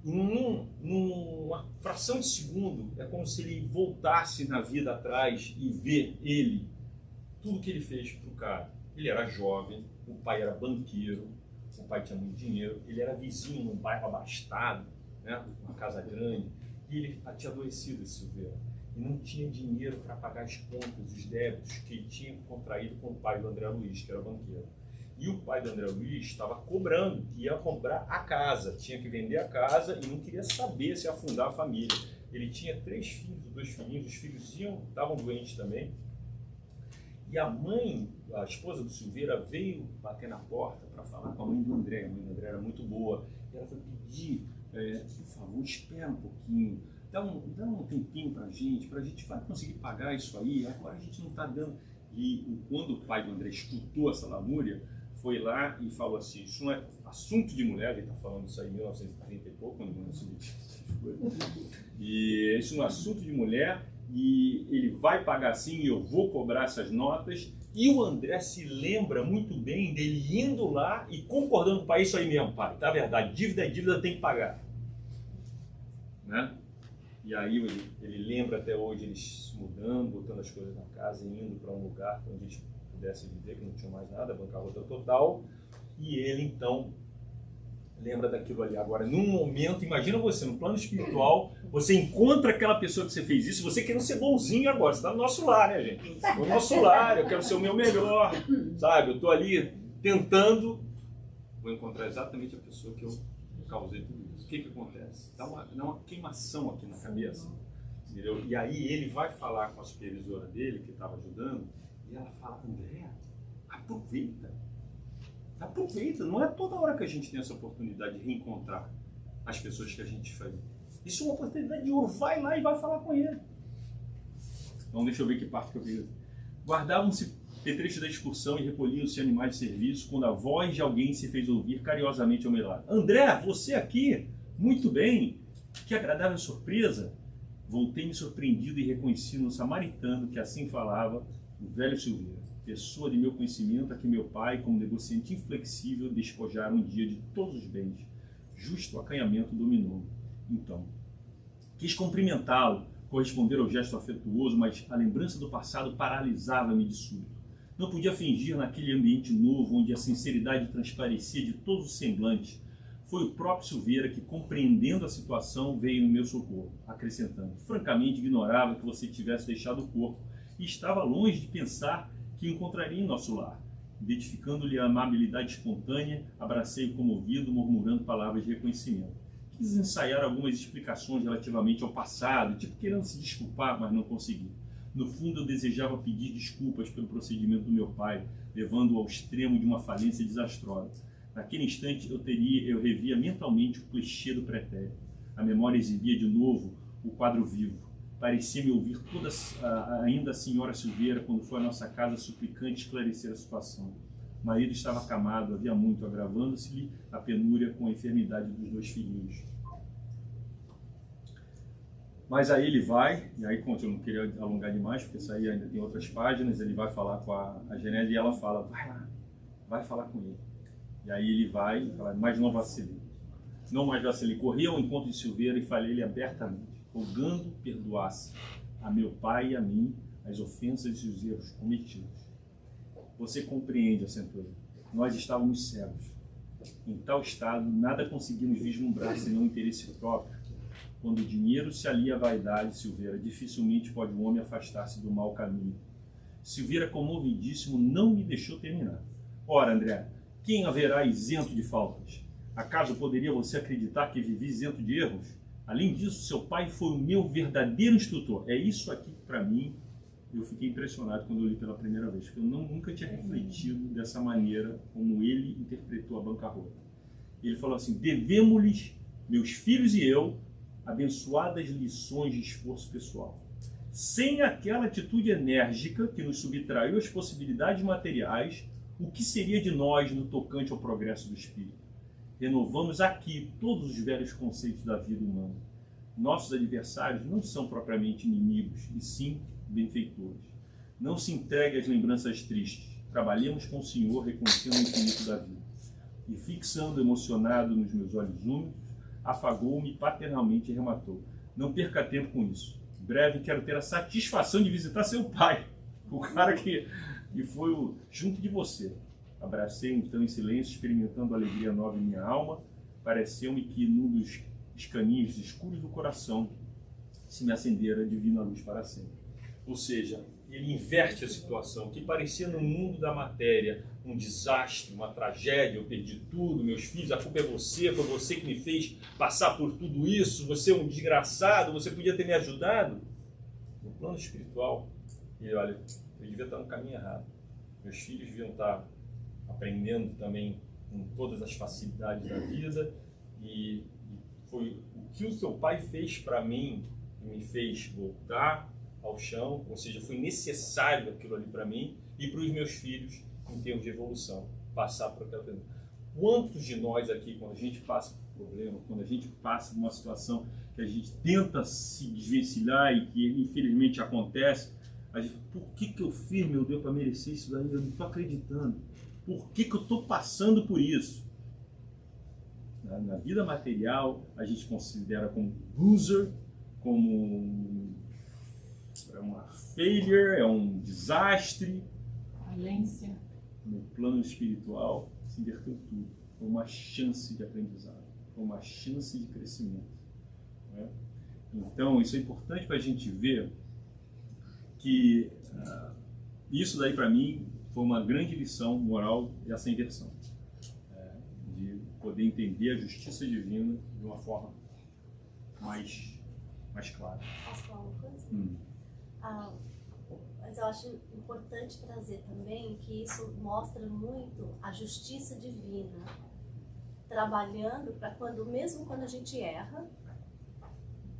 Numa fração de segundo, é como se ele voltasse na vida atrás e ver ele, tudo que ele fez para o cara. Ele era jovem, o pai era banqueiro, o pai tinha muito dinheiro, ele era vizinho num bairro abastado, né, uma casa grande, e ele tinha adoecido, esse Silveira, e não tinha dinheiro para pagar as contas, os débitos que ele tinha contraído com o pai do André Luiz, que era banqueiro. E o pai do André Luiz estava cobrando, ia comprar a casa, tinha que vender a casa e não queria saber se ia afundar a família. Ele tinha 3 filhos, 2 filhinhos, os filhos estavam doentes também. E a mãe, a esposa do Silveira, veio bater na porta para falar com a mãe do André. A mãe do André era muito boa. E ela foi pedir: por favor, espera um pouquinho, dá um tempinho para a gente vai conseguir pagar isso aí, agora a gente não está dando. E quando o pai do André escutou essa lamúria, foi lá e falou assim: isso não é assunto de mulher, ele está falando isso aí em 1930 e pouco, quando não se e isso não é assunto de mulher, e ele vai pagar sim, e eu vou cobrar essas notas. E o André se lembra muito bem dele indo lá e concordando com o pai: isso aí mesmo, pai, tá verdade, dívida é dívida, tem que pagar. Né? E aí ele lembra até hoje eles se mudando, botando as coisas na casa e indo para um lugar onde eles pudessem viver, que não tinha mais nada, bancarrota total. E ele então lembra daquilo ali. Agora, num momento, imagina você, no plano espiritual, você encontra aquela pessoa que você fez isso, você querendo ser bonzinho agora, você está no nosso lar, né, gente? No nosso lar, eu quero ser o meu melhor, sabe? Eu estou ali tentando, vou encontrar exatamente a pessoa que eu causei tudo isso. O que acontece? Dá uma queimação aqui na cabeça, entendeu? E aí ele vai falar com a supervisora dele, que estava ajudando, e ela fala: André, aproveita, não é toda hora que a gente tem essa oportunidade de reencontrar as pessoas que a gente faz. Isso é uma oportunidade de ouro, vai lá e vai falar com ele. Então deixa eu ver que parte que eu vi. Guardavam-se petrechos da excursão e recolhiam-se animais de serviço quando a voz de alguém se fez ouvir carinhosamente ao meu lado: André, você aqui? Muito bem, que agradável surpresa. Voltei-me surpreendido e reconheci no samaritano que assim falava o velho Silveira, pessoa de meu conhecimento a que meu pai, como negociante inflexível, despojara um dia de todos os bens. Justo acanhamento dominou. Então, quis cumprimentá-lo, corresponder ao gesto afetuoso, mas a lembrança do passado paralisava-me de súbito. Não podia fingir naquele ambiente novo, onde a sinceridade transparecia de todos os semblantes. Foi o próprio Silveira que, compreendendo a situação, veio no meu socorro, acrescentando: francamente ignorava que você tivesse deixado o corpo e estava longe de pensar que o encontraria em nosso lar. Identificando-lhe a amabilidade espontânea, abracei-o comovido, murmurando palavras de reconhecimento. Quis ensaiar algumas explicações relativamente ao passado, tipo querendo se desculpar, mas não consegui. No fundo, eu desejava pedir desculpas pelo procedimento do meu pai, levando-o ao extremo de uma falência desastrosa. Naquele instante, eu revia mentalmente o clichê do pretérito. A memória exibia de novo o quadro vivo. Parecia-me ouvir ainda a senhora Silveira, quando foi à nossa casa suplicante esclarecer a situação. O marido estava acamado, havia muito, agravando-se-lhe a penúria com a enfermidade dos 2 filhinhos. Mas aí ele vai, e aí eu não queria alongar demais, porque isso aí ainda tem outras páginas, ele vai falar com a Genésio e ela fala: vai lá, vai falar com ele. E aí ele vai e fala: mas não vacilei. Não mais vacilei. Corri ao encontro de Silveira e falei-lhe abertamente, rogando perdoasse a meu pai e a mim as ofensas e os erros cometidos. Você compreende, acentuou ele. Nós estávamos cegos. Em tal estado, nada conseguimos vislumbrar senão o interesse próprio. Quando o dinheiro se alia à vaidade, Silveira, dificilmente pode o homem afastar-se do mau caminho. Silveira, comovidíssimo, não me deixou terminar. Ora, André, quem haverá isento de faltas? Acaso poderia você acreditar que vivi isento de erros? Além disso, seu pai foi o meu verdadeiro instrutor. É isso aqui que, para mim, eu fiquei impressionado quando eu li pela primeira vez, porque eu nunca tinha refletido dessa maneira como ele interpretou a bancarrota. Ele falou assim: devemos-lhes, meus filhos e eu, abençoadas lições de esforço pessoal. Sem aquela atitude enérgica que nos subtraiu as possibilidades materiais, o que seria de nós no tocante ao progresso do espírito? Renovamos aqui todos os velhos conceitos da vida humana. Nossos adversários não são propriamente inimigos, e sim benfeitores. Não se entregue às lembranças tristes. Trabalhemos com o Senhor, reconhecendo o infinito da vida. E fixando, emocionado nos meus olhos úmidos, afagou-me paternalmente e rematou: não perca tempo com isso. Em breve quero ter a satisfação de visitar seu pai, o cara que foi junto de você. Abracei então em silêncio, experimentando a alegria nova em minha alma. Pareceu-me que num dos escaninhos escuros do coração se me acendera a divina luz para sempre. Ou seja, ele inverte a situação, que parecia no mundo da matéria um desastre, uma tragédia, eu perdi tudo, meus filhos, a culpa é você, foi você que me fez passar por tudo isso, você é um desgraçado, você podia ter me ajudado. No plano espiritual, ele olha, eu devia estar no caminho errado. Meus filhos deviam estar aprendendo também com todas as facilidades da vida, e foi o que o seu pai fez para mim, que me fez voltar ao chão, ou seja, foi necessário aquilo ali para mim e para os meus filhos, em termos de evolução, passar por aquela coisa. Quantos de nós aqui, quando a gente passa por um problema, quando a gente passa por uma situação que a gente tenta se desvencilhar e que infelizmente acontece, a gente, por que eu fiz, meu Deus, para merecer isso daí? Eu não estou acreditando. Por que eu estou passando por isso? Na vida material, a gente considera como loser, como uma failure, é um desastre. Falência. No plano espiritual, se inverteu tudo. Foi uma chance de aprendizado, foi uma chance de crescimento. Né? Então, isso é importante para a gente ver que isso daí, para mim, foi uma grande lição moral, essa inversão. De poder entender a justiça divina de uma forma mais clara. Posso falar uma coisa? Mas eu acho importante trazer também que isso mostra muito a justiça divina trabalhando para mesmo quando a gente erra,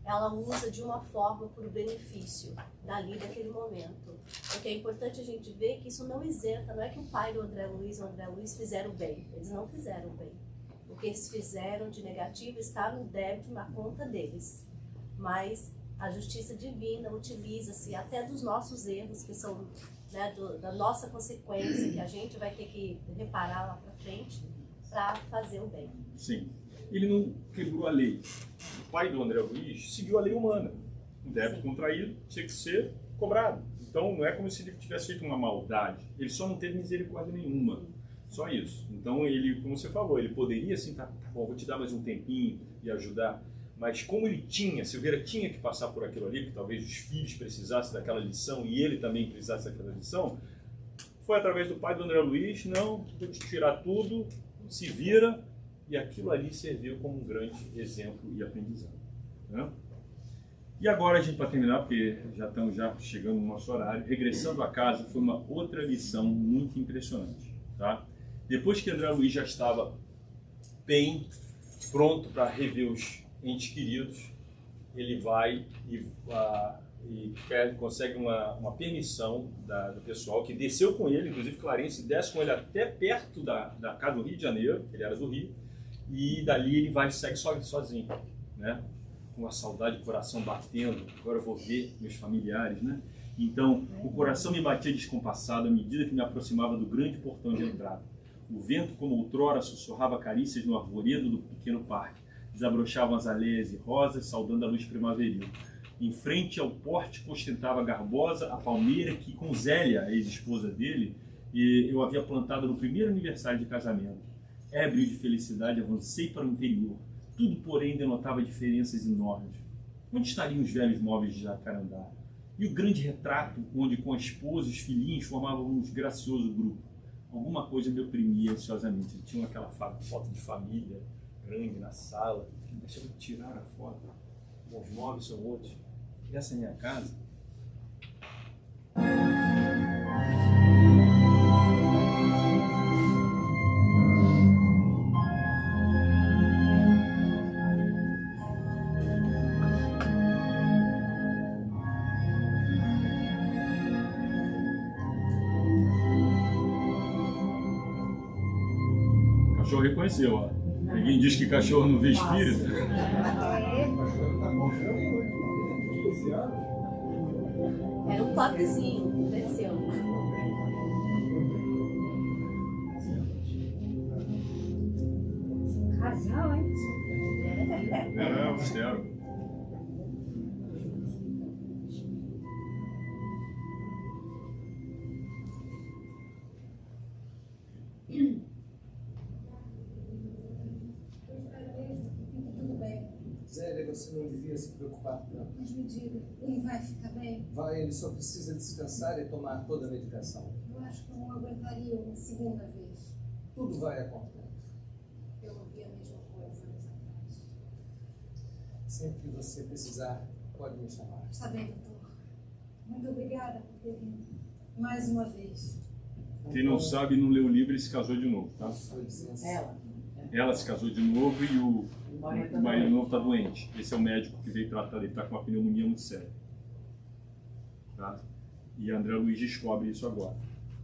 ela usa de uma forma para o benefício dali daquele momento. Porque é importante a gente ver que isso não isenta, não é que o pai do André Luiz e o André Luiz fizeram bem, eles não fizeram bem. O que eles fizeram de negativo está no débito, na conta deles. Mas a justiça divina utiliza-se até dos nossos erros, que são, né, da nossa consequência, que a gente vai ter que reparar lá para frente, para fazer o bem. Sim. Ele não quebrou a lei. O pai do André Luiz seguiu a lei humana. O débito contraído tinha que ser cobrado. Então não é como se ele tivesse feito uma maldade. Ele só não teve misericórdia nenhuma. Só isso. Então ele, como você falou, ele poderia assim, tá bom, vou te dar mais um tempinho e ajudar. Mas como ele tinha, Silveira tinha que passar por aquilo ali, que talvez os filhos precisassem daquela lição e ele também precisasse daquela lição, foi através do pai do André Luiz, não, vou te tirar tudo, se vira, e aquilo ali serviu como um grande exemplo e aprendizado. Né? E agora a gente, para terminar, porque já estamos chegando no nosso horário, regressando a casa, foi uma outra lição muito impressionante. Tá? Depois que André Luiz já estava bem pronto para rever os entes queridos, ele vai e consegue uma permissão do pessoal que desceu com ele, inclusive Clarence desce com ele até perto da casa do Rio de Janeiro, ele era do Rio, e dali ele vai e segue sozinho, né? Com a saudade, o coração batendo, agora eu vou ver meus familiares, né? Então, o coração me batia descompassado à medida que me aproximava do grande portão de entrada. O vento, como outrora, sussurrava carícias no arvoredo do pequeno parque. Desabrochavam as aleias e rosas, saudando a luz primaveril. Em frente ao pórtico ostentava garbosa a palmeira que, com Zélia, a ex-esposa dele, eu havia plantado no primeiro aniversário de casamento. Ébrio de felicidade, avancei para o interior. Tudo, porém, denotava diferenças enormes. Onde estariam os velhos móveis de Jacarandá? E o grande retrato, onde com a esposa e os filhinhos formavam um gracioso grupo? Alguma coisa me oprimia ansiosamente. Tinha aquela foto de família grande na sala. Deixa eu tirar a foto. Os móveis são outros. Essa é a minha casa. O cachorro reconheceu, ó. Ninguém diz que cachorro não vê espírito. Era um toquezinho, desceu. Casal, hein? É, austero. Zélia, você não devia se preocupar tanto. Mas me diga, ele vai ficar bem? Vai, ele só precisa descansar e tomar toda a medicação. Eu acho que eu não aguentaria uma segunda vez. Tudo vai acontecendo. Eu ouvi a mesma coisa anos atrás. Sempre que você precisar, pode me chamar. Está bem, doutor. Muito obrigada por ter vindo. Mais uma vez. Quem não sabe, não leu o livro, ele se casou de novo, tá? Sua licença. Ela se casou de novo e o marido novo está doente. Esse é o médico que veio tratar dele, está com uma pneumonia muito séria. Tá? E André Luiz descobre isso agora.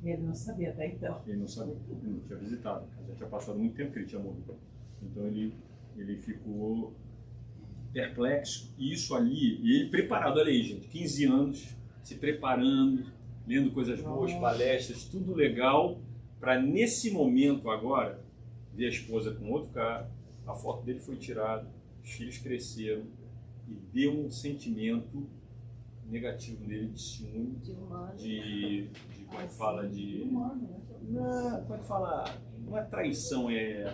Ele não sabia até então. Ele não sabia, ele não tinha visitado. Já tinha passado muito tempo que ele tinha morrido. Então ele ficou perplexo. E isso ali, e ele preparado, olha aí, gente, 15 anos, se preparando, lendo coisas boas, palestras, tudo legal, para nesse momento agora, ver a esposa com outro cara, a foto dele foi tirada, os filhos cresceram e deu um sentimento negativo nele de ciúme, de como é que fala, de... Não, como é que fala? Não é traição, é...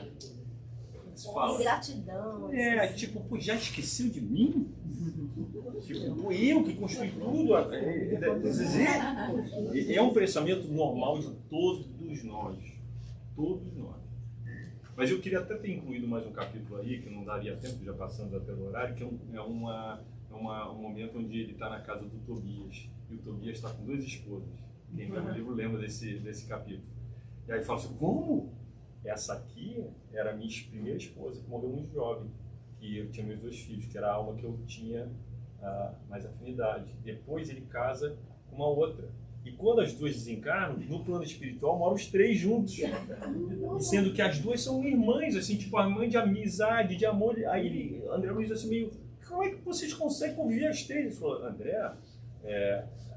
Como é que se fala? Gratidão. É, tipo, pô, já esqueceu de mim? Tipo, pô, eu que construí tudo. É um pensamento normal de todos nós. Todos nós. Mas eu queria até ter incluído mais um capítulo aí, que não daria tempo, já passamos até o horário, que é um momento onde ele está na casa do Tobias. E o Tobias está com 2 esposas. Quem lê o livro lembra desse capítulo. E aí ele fala assim, como? Essa aqui era a minha primeira esposa, que morreu muito jovem. E eu tinha meus 2 filhos, que era a alma que eu tinha mais afinidade. Depois ele casa com uma outra. E quando as 2 desencarnam, no plano espiritual moram os 3 juntos. E sendo que as 2 são irmãs, assim, tipo, a irmã de amizade, de amor. Aí André Luiz assim meio, como é que vocês conseguem conviver as 3? Ele falou, André,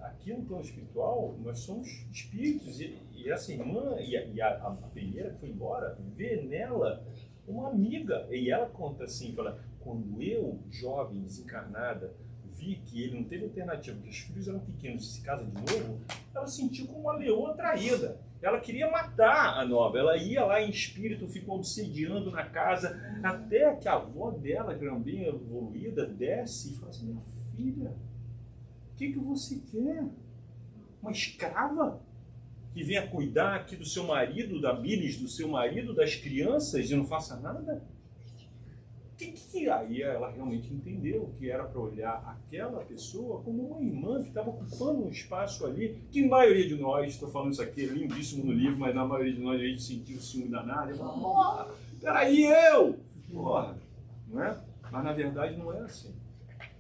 aqui no plano espiritual nós somos espíritos. E essa irmã, e a primeira que foi embora, vê nela uma amiga. E ela conta assim, fala, quando eu, jovem, desencarnada, vi que ele não teve alternativa, que os filhos eram pequenos e se casa de novo, ela sentiu como uma leoa traída. Ela queria matar a nova. Ela ia lá em espírito, ficou obsediando na casa, até que a avó dela, que era bem evoluída, desce e fala assim: minha filha, o que você quer? Uma escrava? Que venha cuidar aqui do seu marido, da bilis do seu marido, das crianças e não faça nada? Aí ela realmente entendeu que era para olhar aquela pessoa como uma irmã que estava ocupando um espaço ali, que a maioria de nós, estou falando isso aqui, é lindíssimo no livro, mas na maioria de nós a gente sentiu o ciúme danado. Porra, peraí, porra, não é? Mas na verdade não é assim.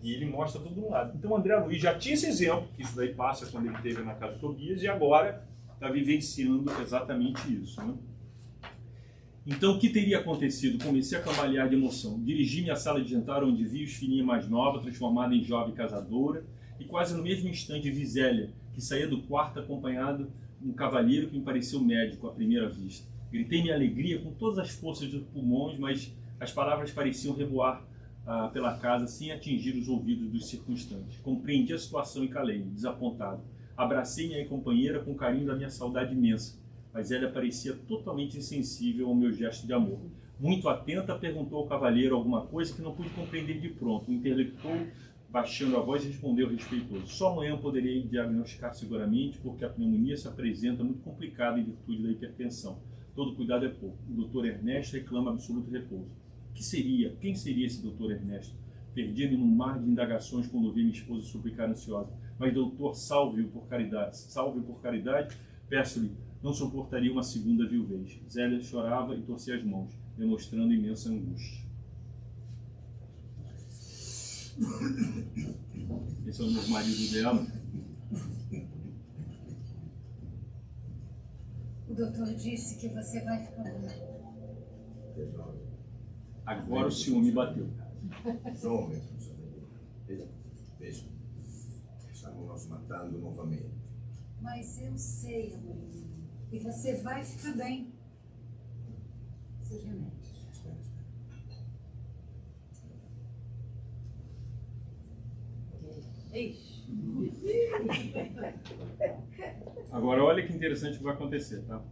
E ele mostra todo um lado. Então André Luiz já tinha esse exemplo, que isso daí passa quando ele esteve na casa de Tobias, e agora está vivenciando exatamente isso, né? Então, o que teria acontecido? Comecei a cambalear de emoção. Dirigi-me à sala de jantar, onde vi os filhinha mais nova, transformada em jovem casadora, e quase no mesmo instante vi Zélia, que saía do quarto acompanhado de um cavalheiro que me pareceu médico à primeira vista. Gritei minha alegria com todas as forças dos pulmões, mas as palavras pareciam reboar pela casa sem atingir os ouvidos dos circunstantes. Compreendi a situação e calei-me, desapontado. Abracei minha companheira com carinho da minha saudade imensa, mas ela parecia totalmente insensível ao meu gesto de amor. Muito atenta, perguntou ao cavalheiro alguma coisa que não pude compreender de pronto. O intelectou, baixando a voz, respondeu respeitoso: só amanhã poderei diagnosticar seguramente, porque a pneumonia se apresenta muito complicada em virtude da hipertensão. Todo cuidado é pouco. O doutor Ernesto reclama absoluto repouso. Quem seria esse doutor Ernesto? Perdia-me num mar de indagações quando ouvi minha esposa suplicar ansiosa: mas doutor, salve-o por caridade, peço-lhe, não suportaria uma segunda viuvez. Zélia chorava e torcia as mãos, demonstrando imensa angústia. Esse é o novo marido dela. O doutor disse que você vai ficar bem. Agora o ciúme bateu. Veja, estamos nos matando novamente. Mas eu sei, amorzinho. E você vai ficar bem. Seus remédios. Agora olha que interessante o que vai acontecer, tá?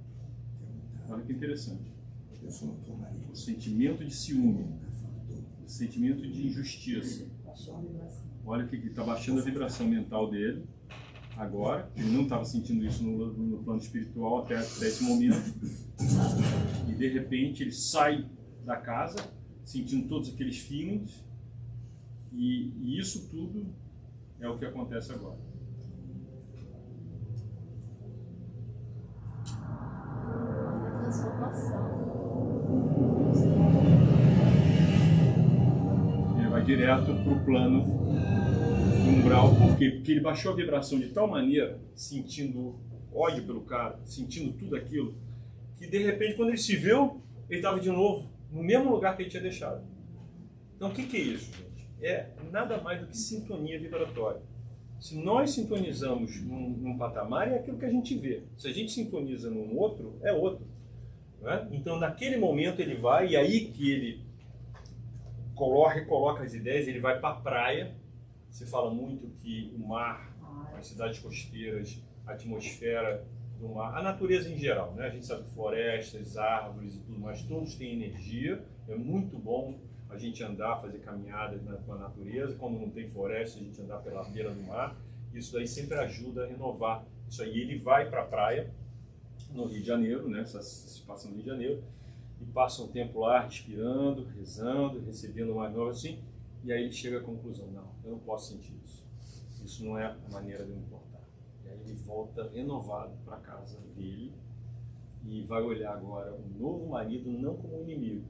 Olha que interessante. O sentimento de ciúme, o sentimento de injustiça. Olha que está baixando a vibração mental dele. Agora, ele não estava sentindo isso no plano espiritual até esse momento. E de repente ele sai da casa, sentindo todos aqueles feelings. E isso tudo é o que acontece agora. Transformação. Ele vai direto para o plano umbral. Por quê? Porque ele baixou a vibração de tal maneira, sentindo ódio pelo cara, sentindo tudo aquilo, que de repente, quando ele se viu, ele estava de novo no mesmo lugar que ele tinha deixado. Então, o que é isso, gente? É nada mais do que sintonia vibratória. Se nós sintonizamos num patamar, é aquilo que a gente vê. Se a gente sintoniza num outro, é outro. Não é? Então, naquele momento, ele vai, e aí que ele recoloca as ideias, ele vai para a praia. Se fala muito que o mar, as cidades costeiras, a atmosfera do mar, a natureza em geral, né? A gente sabe que florestas, árvores e tudo mais, todos têm energia. É muito bom a gente andar, fazer caminhadas com a natureza. Quando não tem floresta, a gente andar pela beira do mar. Isso daí sempre ajuda a renovar. Isso aí, ele vai para a praia, no Rio de Janeiro, né? Se passa no Rio de Janeiro, e passa um tempo lá respirando, rezando, recebendo mais novas assim. E aí ele chega à conclusão: não, eu não posso sentir isso. Isso não é a maneira de eu me portar. E aí ele volta renovado para a casa dele e vai olhar agora o novo marido não como um inimigo,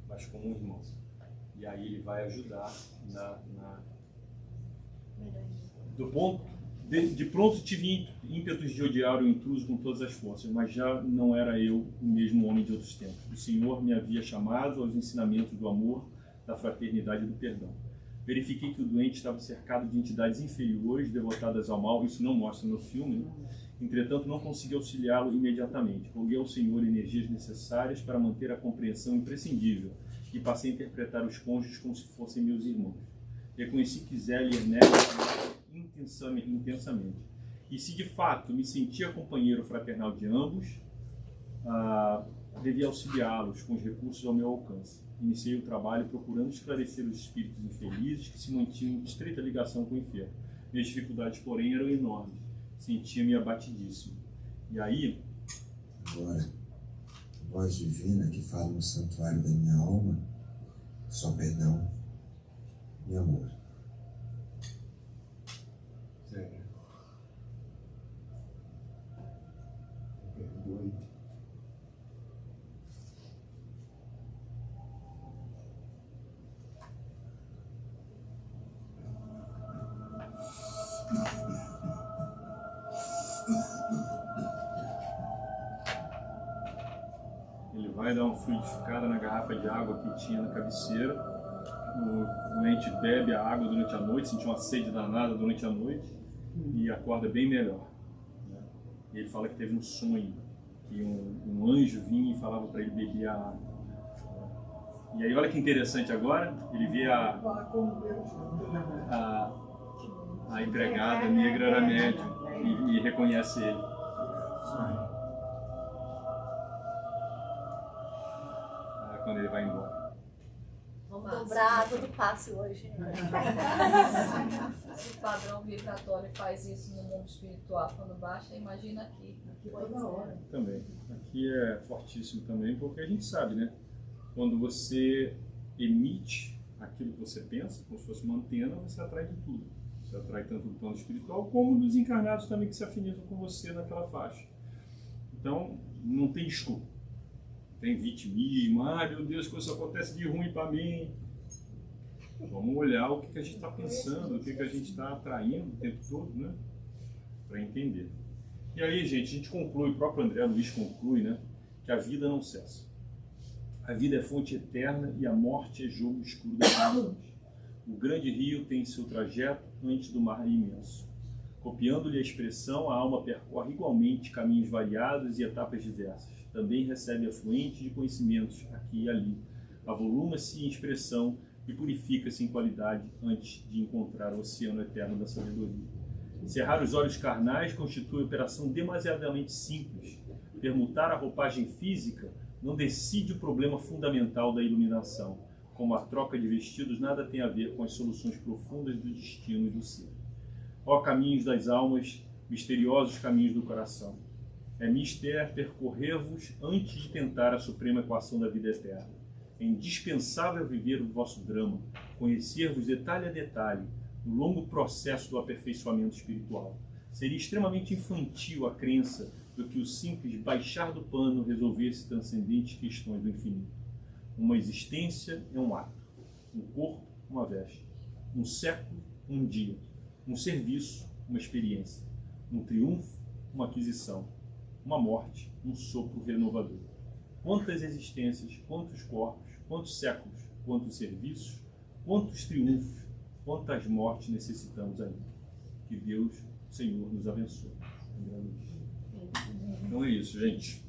mas como um irmão. E aí ele vai ajudar do ponto de pronto tive ímpetos de odiar o intruso com todas as forças, mas já não era eu o mesmo homem de outros tempos. O Senhor me havia chamado aos ensinamentos do amor, da fraternidade e do perdão. Verifiquei que o doente estava cercado de entidades inferiores, devotadas ao mal. Isso não mostra no filme, né? Entretanto, não consegui auxiliá-lo imediatamente. Roguei ao Senhor energias necessárias para manter a compreensão imprescindível e passei a interpretar os cônjuges como se fossem meus irmãos. Reconheci que Zélia e Ernesto intensamente. E se de fato me sentia companheiro fraternal de ambos, devia auxiliá-los com os recursos ao meu alcance. Iniciei o trabalho procurando esclarecer os espíritos infelizes que se mantinham em estreita ligação com o inferno. Minhas dificuldades, porém, eram enormes. Sentia-me abatidíssimo. E aí... Agora, a voz divina que fala no santuário da minha alma, só perdão e amor. Sério. Perdoe. Ele vai dar uma fluidificada na garrafa de água que tinha na cabeceira. O doente bebe a água durante a noite, sentiu uma sede danada durante a noite e acorda bem melhor. Né? E ele fala que teve um sonho, que um anjo vinha e falava para ele beber a água. E aí olha que interessante agora, ele vê a empregada negra era médium e reconhece ele. Quando ele vai embora. Vamos dobrar a água do passe hoje. Se o padrão vibratório faz isso no mundo espiritual quando baixa, imagina aqui. Aqui toda hora. Também. Aqui é fortíssimo também, porque a gente sabe, né? Quando você emite aquilo que você pensa, como se fosse uma antena, você atrai de tudo. Você atrai tanto do plano espiritual como dos encarnados também que se afinizam com você naquela faixa. Então, não tem desculpa. Tem vitimismo, meu Deus, que isso acontece de ruim para mim. Vamos olhar o que a gente está pensando, o que a gente está atraindo o tempo todo, né? Para entender. E aí, gente, a gente conclui, o próprio André Luiz conclui, né? Que a vida não cessa. A vida é fonte eterna e a morte é jogo escuro das águas. O grande rio tem seu trajeto antes do mar imenso. Copiando-lhe a expressão, a alma percorre igualmente caminhos variados e etapas diversas. Também recebe afluente de conhecimentos aqui e ali. Avoluma-se em expressão e purifica-se em qualidade antes de encontrar o oceano eterno da sabedoria. Cerrar os olhos carnais constitui operação demasiadamente simples. Permutar a roupagem física não decide o problema fundamental da iluminação. Como a troca de vestidos nada tem a ver com as soluções profundas do destino e do ser. Ó caminhos das almas, misteriosos caminhos do coração. É mister percorrer-vos antes de tentar a suprema equação da vida eterna. É indispensável viver o vosso drama, conhecer-vos detalhe a detalhe, no longo processo do aperfeiçoamento espiritual. Seria extremamente infantil a crença do que o simples baixar do pano resolvesse transcendentes questões do infinito. Uma existência é um ato, um corpo, uma veste, um século, um dia, um serviço, uma experiência, um triunfo, uma aquisição, uma morte, um sopro renovador. Quantas existências, quantos corpos, quantos séculos, quantos serviços, quantos triunfos, quantas mortes necessitamos ainda. Que Deus, Senhor, nos abençoe. Então é isso, gente.